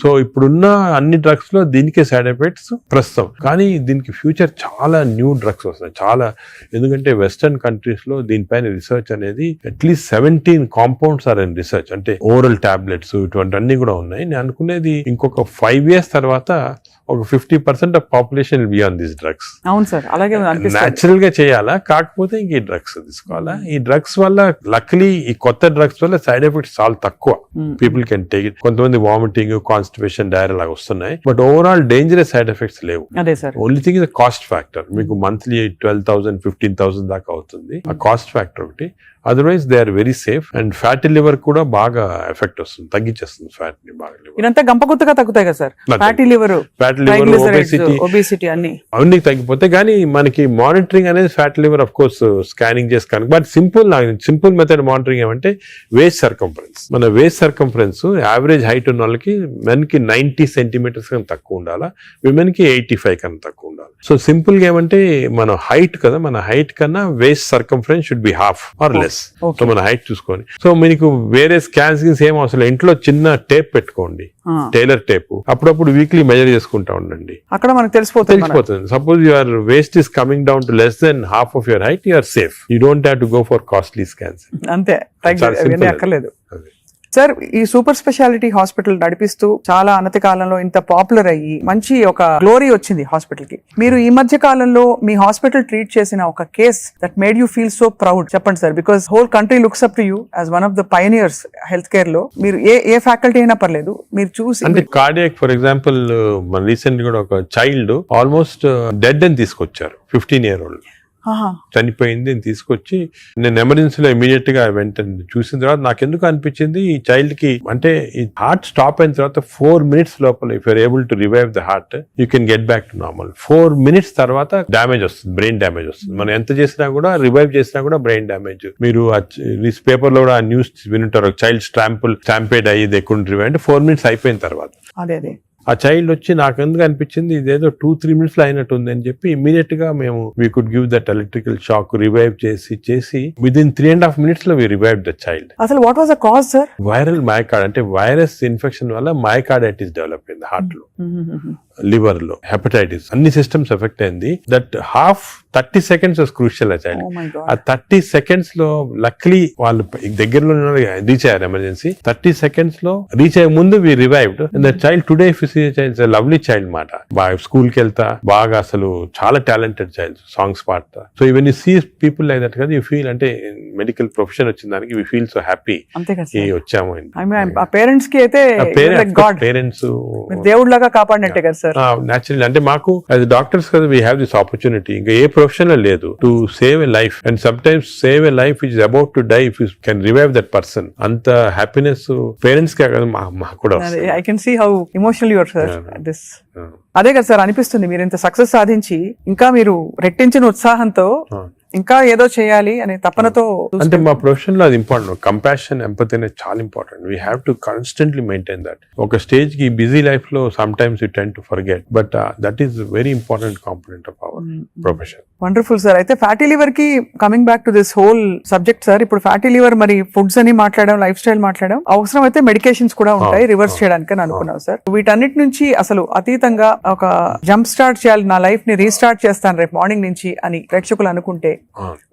సో ఇప్పుడున్న అన్ని డ్రగ్స్ లో దీనికే సైడ్ ఎఫెక్ట్స్ ప్రస్తుతం, కానీ దీనికి ఫ్యూచర్ చాలా న్యూ డ్రగ్స్ వస్తాయి చాలా. ఎందుకంటే వెస్టర్న్ కంట్రీస్ లో దీనిపైన రీసెర్చ్ అనేది at least 17 compounds are in research, అంటే ఓరల్ టాబ్లెట్స్ ఇటువంటి అన్ని కూడా ఉన్నాయి. నేను అనుకునేది ఇంకొక 5 years తర్వాత ఒక 50% of population will be on these drugs. అవును సార్, అలాగే న్యాచురల్ గా చేయాలా, కాకపోతే ఇంక ఈ డ్రగ్స్ తీసుకోవాలా. ఈ డ్రగ్స్ వల్ల లక్లీ ఈ కొత్త డ్రగ్స్ వల్ల సైడ్ ఎఫెక్ట్స్ చాలా తక్కువ, పీపుల్ కెన్ టేక్ ఇట్. కొంతమంది వామిటింగ్, కాన్స్టిపేషన్, డైరియా లాగా వస్తున్నాయి, but overall dangerous side effects లేవు. Only thing is cost factor. మీకు మంత్లీ 12,000 15,000 దాకా అవుతుంది, ఆ కాస్ట్ ఫ్యాక్టర్ ఒకటి. Otherwise they are very safe. And fatty liver కూడా బాగా ఎఫెక్ట్ వస్తుంది, తగ్గించేస్తుంది ఫ్యాట్ ని బాగా. ఇదంతా గంపగుత్తగా తగ్గుతాయి కదా సార్, ఫ్యాటీ లివర్, ఒబేసిటీ అన్ని తగ్గిపోతాయి. కానీ మనకి మానిటరింగ్ అనేది fatty liver of course scanning చేసి కనుక, బట్ సింపుల్ మెథడ్ మానిటరింగ్ ఏమంటే వేస్ట్ సర్కంఫరెన్స్. మన వేస్ట్ సర్కంఫరెన్స్ యావరేజ్ హైట్ ఉన్న వాళ్ళకి మెన్ కి 90 centimeters కన్నా తక్కువ ఉండాలా, విమెన్ కి 85 కన్నా తక్కువ ఉండాలి. సో సింపుల్ గా ఏమంటే మన హైట్ కదా, మన హైట్ కన్నా waist circumference should be half or less. Less. So మన హైట్ చూసుకొని, సో మీకు వేరే స్కాన్స్ ఏం అవసరం, ఇంట్లో చిన్న టేప్ పెట్టుకోండి, టైలర్ టేప్, అప్పుడప్పుడు వీక్లీ మెజర్ చేసుకుంటా ఉండండి, అక్కడ మనకు తెలిసిపోతుంది. Suppose your waist is coming down to less than half of your height, you're safe. You don't have to go for costly scans. అంతే, అక్కర్లేదు. సార్, ఈ సూపర్ స్పెషాలిటీ హాస్పిటల్ నడిపిస్తూ చాలా అనతి కాలంలో ఇంత పాపులర్ అయ్యి మంచి ఒక గ్లోరీ వచ్చింది హాస్పిటల్ కి. మీరు ఈ మధ్య కాలంలో మీ హాస్పిటల్ ట్రీట్ చేసిన ఒక case that made you feel so proud చెప్పండి sir, because whole country looks up to you as one of the pioneers health care లో. మీరు ఏ ఫ్యాకల్టీ అయినా పర్లేదు, మీరు చూసి. అంటే కార్డియాక్ ఫర్ ఎగ్జాంపుల్, మన రీసెంట్ కూడా ఒక చైల్డ్ ఆల్మోస్ట్ డెడ్ అని తీసుకొచ్చారు, 15-year-old చనిపోయింది అని తీసుకొచ్చి, నేను ఎమర్జెన్సీలో ఇమీడియట్ గా వెంటనే చూసిన తర్వాత నాకు ఎందుకు అనిపించింది, ఈ చైల్డ్ కి అంటే ఈ హార్ట్ స్టాప్ అయిన తర్వాత 4 minutes లోపల if you're able to revive the heart, you can get back to normal. 4 minutes తర్వాత డ్యామేజ్ వస్తుంది, బ్రెయిన్ డ్యామేజ్ వస్తుంది. మనం ఎంత చేసినా కూడా, రివైవ్ చేసినా కూడా బ్రెయిన్ డ్యామేజ్. మీరు పేపర్ లో కూడా ఆ న్యూస్ వినుంటారు, చైల్డ్ స్టాంపేడ్ అయ్యి దే కుడెంట్ రివైవ్ అంటే 4 minutes అయిపోయిన తర్వాత. అదే ఆ చైల్డ్ వచ్చి నాకు ఎందుకు అనిపించింది ఇదేదో 2-3 minutes లో అయినట్టు ఉంది అని చెప్పి ఇమీడియట్ గా మేము we could give that electrical shock, revive చేసి విదిన్ 3.5 minutes లో వి రివైవ్ ద చైల్డ్. అసలు what was the cause sir? Viral myocard, అంటే వైరస్ ఇన్ఫెక్షన్ వల్ల మయోకార్డైటిస్ డెవలప్ అయింది హార్ట్ లో, లివర్ లో, హెపటైటిస్, అన్ని సిస్టమ్స్ ఎఫెక్ట్ అయింది. దట్ 30 seconds వాస్ క్రూషియల్ ఆ చైల్డ్. ఆ 30 seconds లో లక్లీ వాళ్ళు దగ్గరలో రీచ్ అయ్యారు ఎమర్జెన్సీ. 30 seconds లో రీచ్ అయ్యే ముందు we revived. And that child today lovely child మాట, బాగా స్కూల్ కి వెళ్తా, బాగా అసలు చాలా టాలెంటెడ్ చైల్డ్, సాంగ్స్ పాడతా. So even you see people like that కదా, యూ ఫీల్ అంటే మెడికల్ ప్రొఫెషన్ వచ్చిన దానికి వి ఫీల్ సో హ్యాపీ వచ్చాము. పేరెంట్స్ కి అయితే పేరెంట్స్ దేవుడు లాగా కాపాడినట్టే కదా సార్. నేచురల్ అంటే మాకు యాజ్ డాక్టర్స్ కదా వీ హ్యావ్ దిస్ ఆపర్చునిటీ. ఇంకా ఏ ప్రొఫెషన్ లో లేదు, to save a life. And sometimes save a life which is about to die, if you can revive that person. అంత హ్యాపీనెస్ పేరెంట్స్ కే కదా మాకు కూడా. I can see how emotional you are sir. This అదే కదా sir అనిపిస్తుంది, మీరు ఇంత సక్సెస్ సాధించి ఇంకా మీరు రెట్టించిన ఉత్సాహంతో ఇంకా ఏదో చేయాలి అనే తపనతో. అంటే మా ప్రొఫెషన్ లో అది ఇంపార్టెంట్. కంపాషన్, ఎంపతి అనేది చాలా important. We have to constantly maintain that. ఒక స్టేజ్ కి బిజీ లైఫ్ లో some times you tend to forget, but that is very important component of our profession. Wonderful sir. అయితే fatty liver కి coming back to this whole subject sir, ఇప్పుడు fatty liver మరి foods అని మాట్లాడడం, life style మాట్లాడడం, అవసరం అయితే medications కూడా ఉంటాయి రివర్స్ చేయడానికి అని అనుకున్నాం సార్. వీటన్నిటి నుంచి అసలు అతీతంగా ఒక జంప్ స్టార్ట్ చేయాలి, నా లైఫ్ ని రీస్టార్ట్ చేస్తాను రేపు మార్నింగ్ నుంచి అని ప్రేక్షకులు అనుకుంటే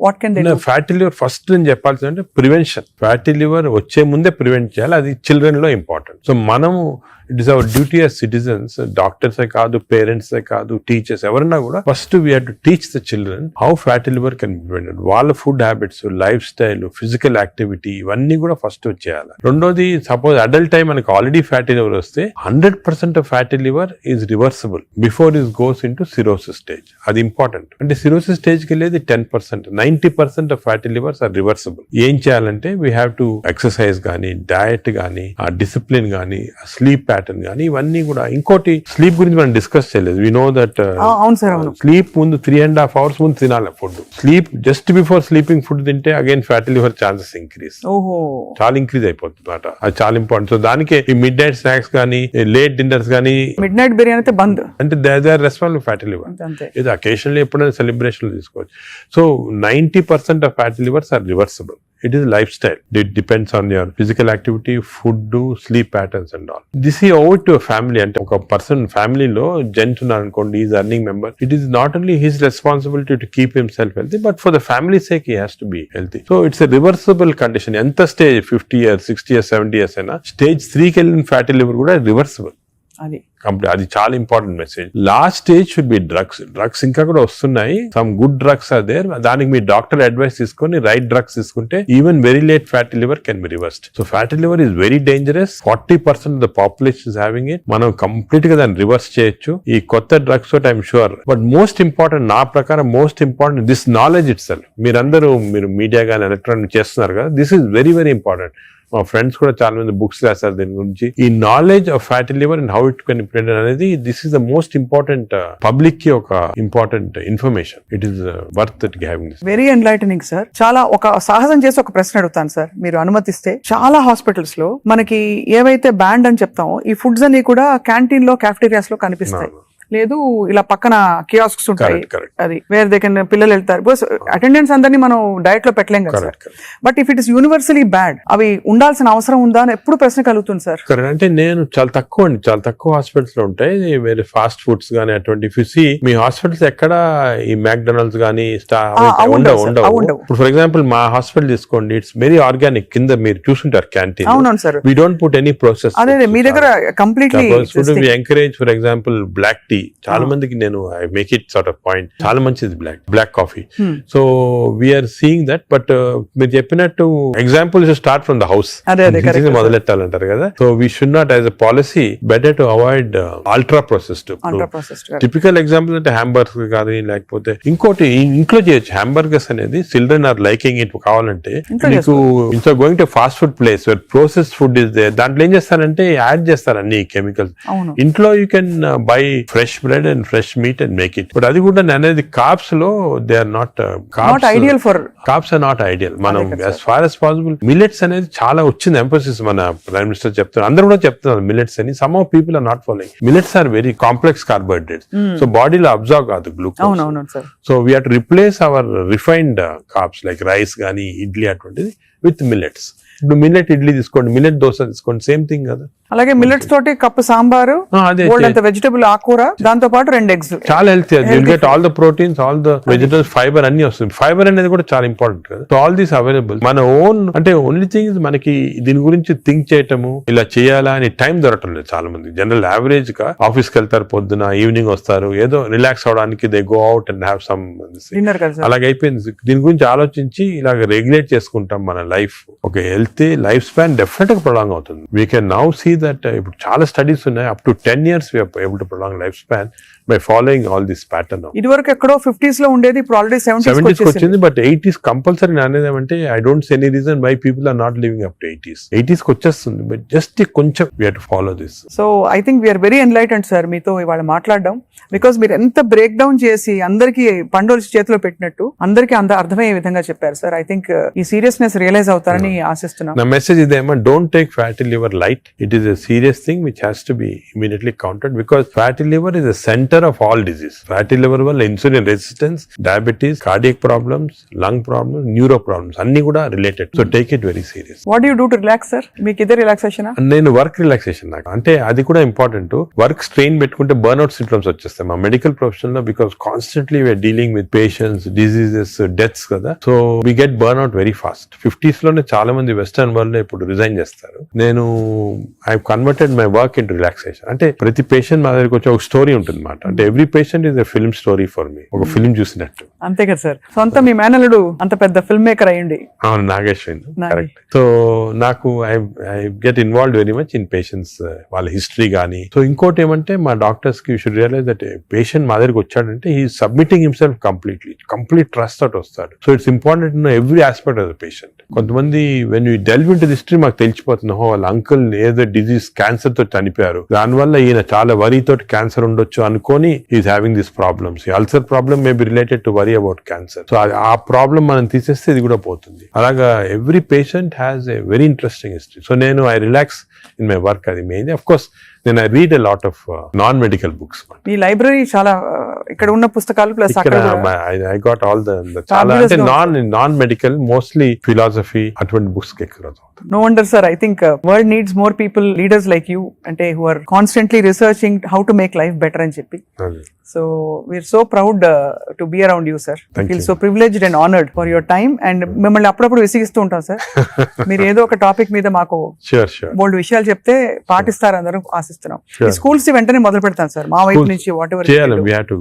what can they? Fatty liver first నేను చెప్పాల్సింది అంటే ప్రివెన్షన్. ఫ్యాటీ లివర్ వచ్చే ముందే ప్రివెంట్ చేయాలి, అది చిల్డ్రన్ లో ఇంపార్టెంట్. సో మనము it is our duty as citizens, డాక్టర్సే కాదు, పేరెంట్సే కాదు, టీచర్స్ ఎవరన్నా కూడా first we have to teach the children how fatty liver can be prevented. వాళ్ళ food habits, life style, physical activity ఇవన్నీ కూడా ఫస్ట్ వచ్చేయాలి. రెండోది, సపోజ్ అడల్ట్ టైం మనకి ఆల్రెడీ ఫ్యాటీ లివర్ వస్తే 100% of fatty liver is reversible before is goes into cirrhosis stage. అది important. అంటే cirrhosis stage కి వెళ్ళేది 10%, 90% of fatty livers are reversible. ఏం చేయాలంటే వీ హ్యావ్ టు ఎక్సర్సైజ్ గానీ, డయట్ గానీ, ఆ డిసిప్లిన్ గానీ, స్లీప్ ప్యాటర్న్ కానీ ఇవన్నీ కూడా. ఇంకోటి, స్లీప్ గురించి మనం డిస్కస్ చేయలేదు. వి నో దట్ స్లీప్ ముందు 3.5 hours ముందు తినాలి food. Sleep just before sleeping food తింటే again fatty liver chances increase, చాలా ఇంక్రీజ్ అయిపోతుంది అన్నమాట. అది చాలా ఇంపార్టెంట్. సో దానికి ఈ మిడ్ నైట్ స్నాక్స్ కానీ, లేట్ డిన్నర్స్ కానీ, మిడ్ నైట్ బిర్యానీ బంద్ అంటే they are responsible fatty liver. ఇది అకేషనల్లీ ఎప్పుడైనా సెలబ్రేషన్ తీసుకోవచ్చు. So 90% of fatty livers are reversible. It is lifestyle. It depends on your physical activity, food, sleep patterns and all. This is over to a family. And a person family lo gent unnarukondi, is earning member. It is not only his responsibility to keep himself healthy, but for the family's sake he has to be healthy. So it's a reversible condition. Enta stage 50 years, 60 years, 70 years aina stage 3 ki ellin fatty liver kuda reversible. అది చాలా important message. Last stage should be drugs ఇంకా కూడా వస్తున్నాయి. Some good drugs are there. దానికి మీ doctor advice తీసుకొని right drugs తీసుకుంటే even very late fatty liver can be reversed. So fatty liver is very dangerous. 40% of the population is having it. మనం complete గా దాన్ని రివర్స్ చేయొచ్చు ఈ కొత్త డ్రగ్స్ తోటి, I'm sure. But most important, నా ప్రకారం most important this knowledge it self. మీరు మీడియా కానీ ఎలక్ట్రానిక్ చేస్తున్నారు కదా, this is very very important. మా ఫ్రెండ్స్ కూడా చాలా మంది బుక్స్ రాశారు దీని గురించి. ఈ knowledge of fatty liver and how it can prevent అనేది, this is the most important public కి ఒక important information. It is worth it having this. Very enlightening sir. చాలా ఒక సాహసం చేసి ఒక ప్రశ్న అడుగుతాను సార్, మీరు అనుమతిస్తే. చాలా హాస్పిటల్స్ లో మనకి ఏవైతే బ్యాండ్ అని చెప్తామో ఈ ఫుడ్స్ అన్ని కూడా క్యాంటీన్ లో, క్యాఫ్టీరియాస్ లో కనిపిస్తాయి. లేదు ఇలా పక్కన కియాస్క్స్ ఉంటాయి, కరెక్ట్ అది వేర్ దే కెన్ పిల్లలు వెళ్తారు. బికాస్ అటెండెన్స్ అందరినీ మనం డైట్ లో పెట్టలేం కదా sir. But if it is universally bad, అవి ఉండాల్సిన అవసరం ఉందా అని ఎప్పుడు ప్రశ్న కలుగుతుంది సార్. కరెక్ట్. అంటే నేను చాలా తక్కువ హాస్పిటల్స్ లో ఉంటాయి వేరే ఫాస్ట్ ఫుడ్స్ గానీ అటువంటి. ఇఫ్ యు సీ మీ హాస్పిటల్స్ ఎక్కడ ఈ మ్యాక్డొనాల్డ్స్ గానీ ఉండవు. ఇప్పుడు ఫర్ ఎగ్జాంపుల్ మా హాస్పిటల్ తీసుకోండి, ఇట్స్ వెరీ ఆర్గానిక్. కింద మీరు చూసుంటారు క్యాంటీన్. అవునవును sir. We don't put any process. అదే మీ దగ్గర completely we encourage for example black tea. చాలా మందికి నేను I make it sort of point, చాలా మంచిది black coffee. So we are seeing that. But మీరు చెప్పినట్టు example start from the house మొదలెట్టాలంటారు కదా. So we should not as a policy better to avoid ultra processed. Typical example అంటే hamburger కానీ లేకపోతే ఇంకోటి ఇంట్లో చేయొచ్చు. హ్యాంబర్గర్స్ అనేది చిల్డ్రన్ ఆర్ లైకింగ్ ఇట్. కావాలంటే మీకు ఇంట్లో going to fast food place where processed food is there, దాంట్లో ఏం చేస్తారంటే యాడ్ చేస్తారు అన్ని కెమికల్స్. ఇంట్లో you can buy fresh bread and fresh meat and make it. But అది కూడా అనేది కార్బ్స్ లో they are not ideal for carbs are not ideal. మనం as far as possible millets అనేది చాలా వచ్చింది ఎంఫోసిస్. మన ప్రైమ్ మినిస్టర్ చెప్తున్నారు, అందరూ కూడా చెప్తున్నారు మిల్లెట్స్ అని. Some of people are not following. Millets are very complex carbohydrates. So బాడీలో అబ్జర్వ్ కాదు glucose. So we have to replace our refined carbs like rice గానీ ఇడ్లీ అటువంటిది విత్ మిల్లెట్స్. ఇప్పుడు మిల్లెట్ ఇడ్లీ తీసుకోండి, మిల్లెట్ దోశ తీసుకోండి, సేమ్ థింగ్ కదా. అలాగే మిల్లెట్స్ తోటి కప్పు సాంబారు, వెజిటబుల్ ఆకుకూర, దాంతో పాటు 2 eggs. చాలా healthy. You'll get all the proteins, all the vegetables, fibre అన్ని వస్తుంది. ఫైబర్ అనేది కూడా చాలా ఇంపార్టెంట్ కదా. So all these available. మన ఓన్ అంటే ఓన్లీ థింగ్ మనకి దీని గురించి థింక్ చేయటము, ఇలా చేయాలా అని టైం దొరకటం లేదు చాలా మంది. జనరల్ యావరేజ్ గా ఆఫీస్కి వెళ్తారు, పొద్దున ఈవినింగ్ వస్తారు, ఏదో రిలాక్స్ అవడానికి they go out and have some dinner. అలాగే అయిపోయింది. దీని గురించి ఆలోచించి ఇలాగ రెగ్యులేట్ చేసుకుంటాం మన లైఫ్. ఒక హెల్తీ లైఫ్ స్పాన్ డెఫినెట్ గా ప్రొలాంగ్ అవుతుంది. We can now see that ఇప్పుడు చాలా స్టడీస్ ఉన్నాయి, up to 10 years we are able to prolong life span by following all this pattern. ఇది వరకు ఎక్కడో 50s లో ఉండేది, ఇప్పుడు ఆల్రెడీ 70s వచ్చింది. బట్ 80s కంపల్సరీ అనేది ఏమంటే I don't see any reason why people are not living up to 80s కి వచ్చేస్తుంది. బట్ జస్ట్ కొంచెం we have to follow this. So I think we're very enlightened sir మీతో ఇవాళ మాట్లాడడం. Because మీరు ఎంత బ్రేక్ డౌన్ చేసి అందరికి పండోలు చేతిలో పెట్టినట్టు అందరికి అర్థమయ్యే విధంగా చెప్పారు సార్. ఐ థింక్ ఈ సీరియస్నెస్ రియలైజ్ అవుతారని ఆశిస్తున్నాం. నా మెసేజ్ ఇదేమో, don't take fatty liver light. It is a serious thing which has to be immediately counted, because fatty liver is the center of all disease. Fatty liver వల్ల insulin resistance, diabetes, cardiac problems, lung problems, neuro problems అన్ని కూడా related. So take it very serious. What you do to relax sir? మీకు ఇదే relaxation? నేను work relaxation. నాకు అంటే అది కూడా ఇంపార్టెంట్. వర్క్ స్ట్రెయిన్ పెట్టుకుంటే బర్న్అవుట్ సింప్టమ్స్ వచ్చేస్తాయి మా మెడికల్ ప్రొఫెషన్ లో. Because constantly we are dealing with patients, diseases, deaths కదా. So we get burnout very fast. 50s లోనే చాలా మంది వెస్టర్న్ వరల్డ్ లో ఇప్పుడు రిజైన్ చేస్తారు. నేను I converted my work into relaxation. అంటే ప్రతి పేషెంట్ మా దగ్గరికి వచ్చి ఒక స్టోరీ ఉంటుంది అన్నమాట. అంటే every patient is a film story for me. ఒక ఫిల్మ్ చూసినట్టు. అంతే కదా సార్. సొంత మీ మేనల్లుడు అంత పెద్ద ఫిల్మ్ మేకర్ అయ్యండి. అవును, నాగేశ్వరి. కరెక్ట్. సో నాకు I get involved very much in patients, వాళ్ళ హిస్టరీ కానీ. సో ఇంకోటి ఏమంటే మా డాక్టర్స్ కి you should realise that patient మా దగ్గరికి వచ్చాడంటే he submitting himself complete trust తోటి వస్తాడు. So it's important to know every aspect of the patient. కొంతమంది when you delve into the history మాకు తెలిసిపోతుంది, వాళ్ళ అంకుల్ ఏదో డిజీజ్ క్యాన్సర్ తో చనిపోయారు, దానివల్ల ఈయన చాలా వరీ తోటి క్యాన్సర్ ఉండొచ్చు అనుకొని is having this problems. Ulcer problem may be related to worry about cancer. So ఆ ప్రాబ్లమ్ మనం తీసేస్తే ఇది కూడా పోతుంది. అలాగా every patient has a very interesting history. So నేను I relax in my work. అది main. Of course then I read a lot of non-medical books. ఈ లైబ్రరీ చాలా ఇక్కడ ఉన్న పుస్తకాలు ప్లస్ అక్కడ I got all the చాలా అంటే non-medical mostly philosophy అటువంటి బుక్స్ ఎక్కువ. No wonder sir, I think world needs more people, leaders like you, అంటే who are constantly researching how to make life better అని చెప్పి. So we're so proud to be around you sir. I feel so privileged and honored for your time, and మిమ్మల్ని అప్పుడప్పుడు విసిగిస్తూ ఉంటాం sir. మీరు ఏదో ఒక topic మీద మాకు బోల్డ్ విషయాలు చెప్తే పాటిస్తారు అందరం ఆశిస్తున్నాం. ఈ స్కూల్స్ వెంటనే మొదలు పెడతాను సార్ మా వైపు నుంచి. వాట్ ఎవర్ చేయాలి, we have to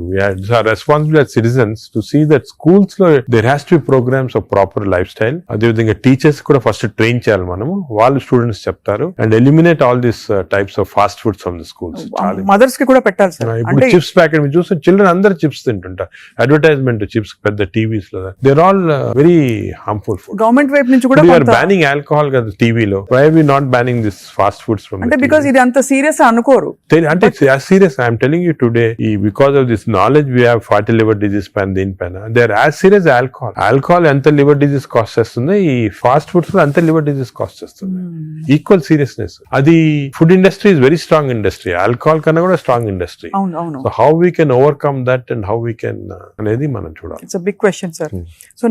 responsible as citizens to see that schools లో there has to be programs of proper lifestyle. అదే విధంగా టీచర్స్ కూడా ఫస్ట్ ట్రైన్ చేయాలి మనము. వాళ్ళు స్టూడెంట్స్ చెప్తారు and eliminate all this types of fast foods from the schools. Mothers కి కూడా పెట్టాలి సార్. ఇప్పుడు చిప్స్ ప్యాకెట్ మీరు చూస్తే చిల్డ్రన్ అందరు చిప్స్ తింటుంటారు. అడ్వర్టైజ్మెంట్ చిప్స్ పెద్ద టీవీస్ లో, they're all very harmful food. Government వైపు నుంచి కూడా బ్యానింగ్ ఆల్కహాల్ కదా టీవీలో. Why we not banning this fast foods from? అంటే బికాజ్ ఇది అంత సీరియస్ అనుకోరు. అంటే as serious I'm telling you today, because of this knowledge we have fatty liver disease పైన దీనిపైన they are as serious as alcohol ఎంత liver disease cause చేస్తుంది, ఈ ఫాస్ట్ ఫుడ్స్ లో అంత లివర్ డిజీజ్ కాస్ట్ చేస్తుంది. Equal seriousness. అది food industry is very strong industry, alcohol కన్నా కూడా స్ట్రాంగ్ ఇండస్ట్రీ. అవును అవును. So how we can overcome that and how we can అనేది మనం చూడాలి. It's a big question sir. So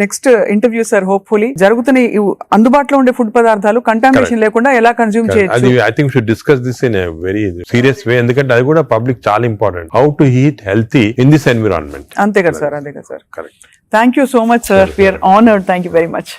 next interview sir, hopefully జరుగుతున్న ఈ అందుబాటులో ఉండే ఫుడ్ పదార్థాలు కంటామినేషన్ లేకుండా ఎలా కన్జ్యూమ్ అది చేయొచ్చు. I think should discuss this in a very serious way, ఎందుకంటే అది కూడా పబ్లిక్ చాలా important. How to eat healthy in this environment. అంతే కదా సార్, అంతే కదా sir. Correct. Thank you so much sir, we're honoured. Thank you very much.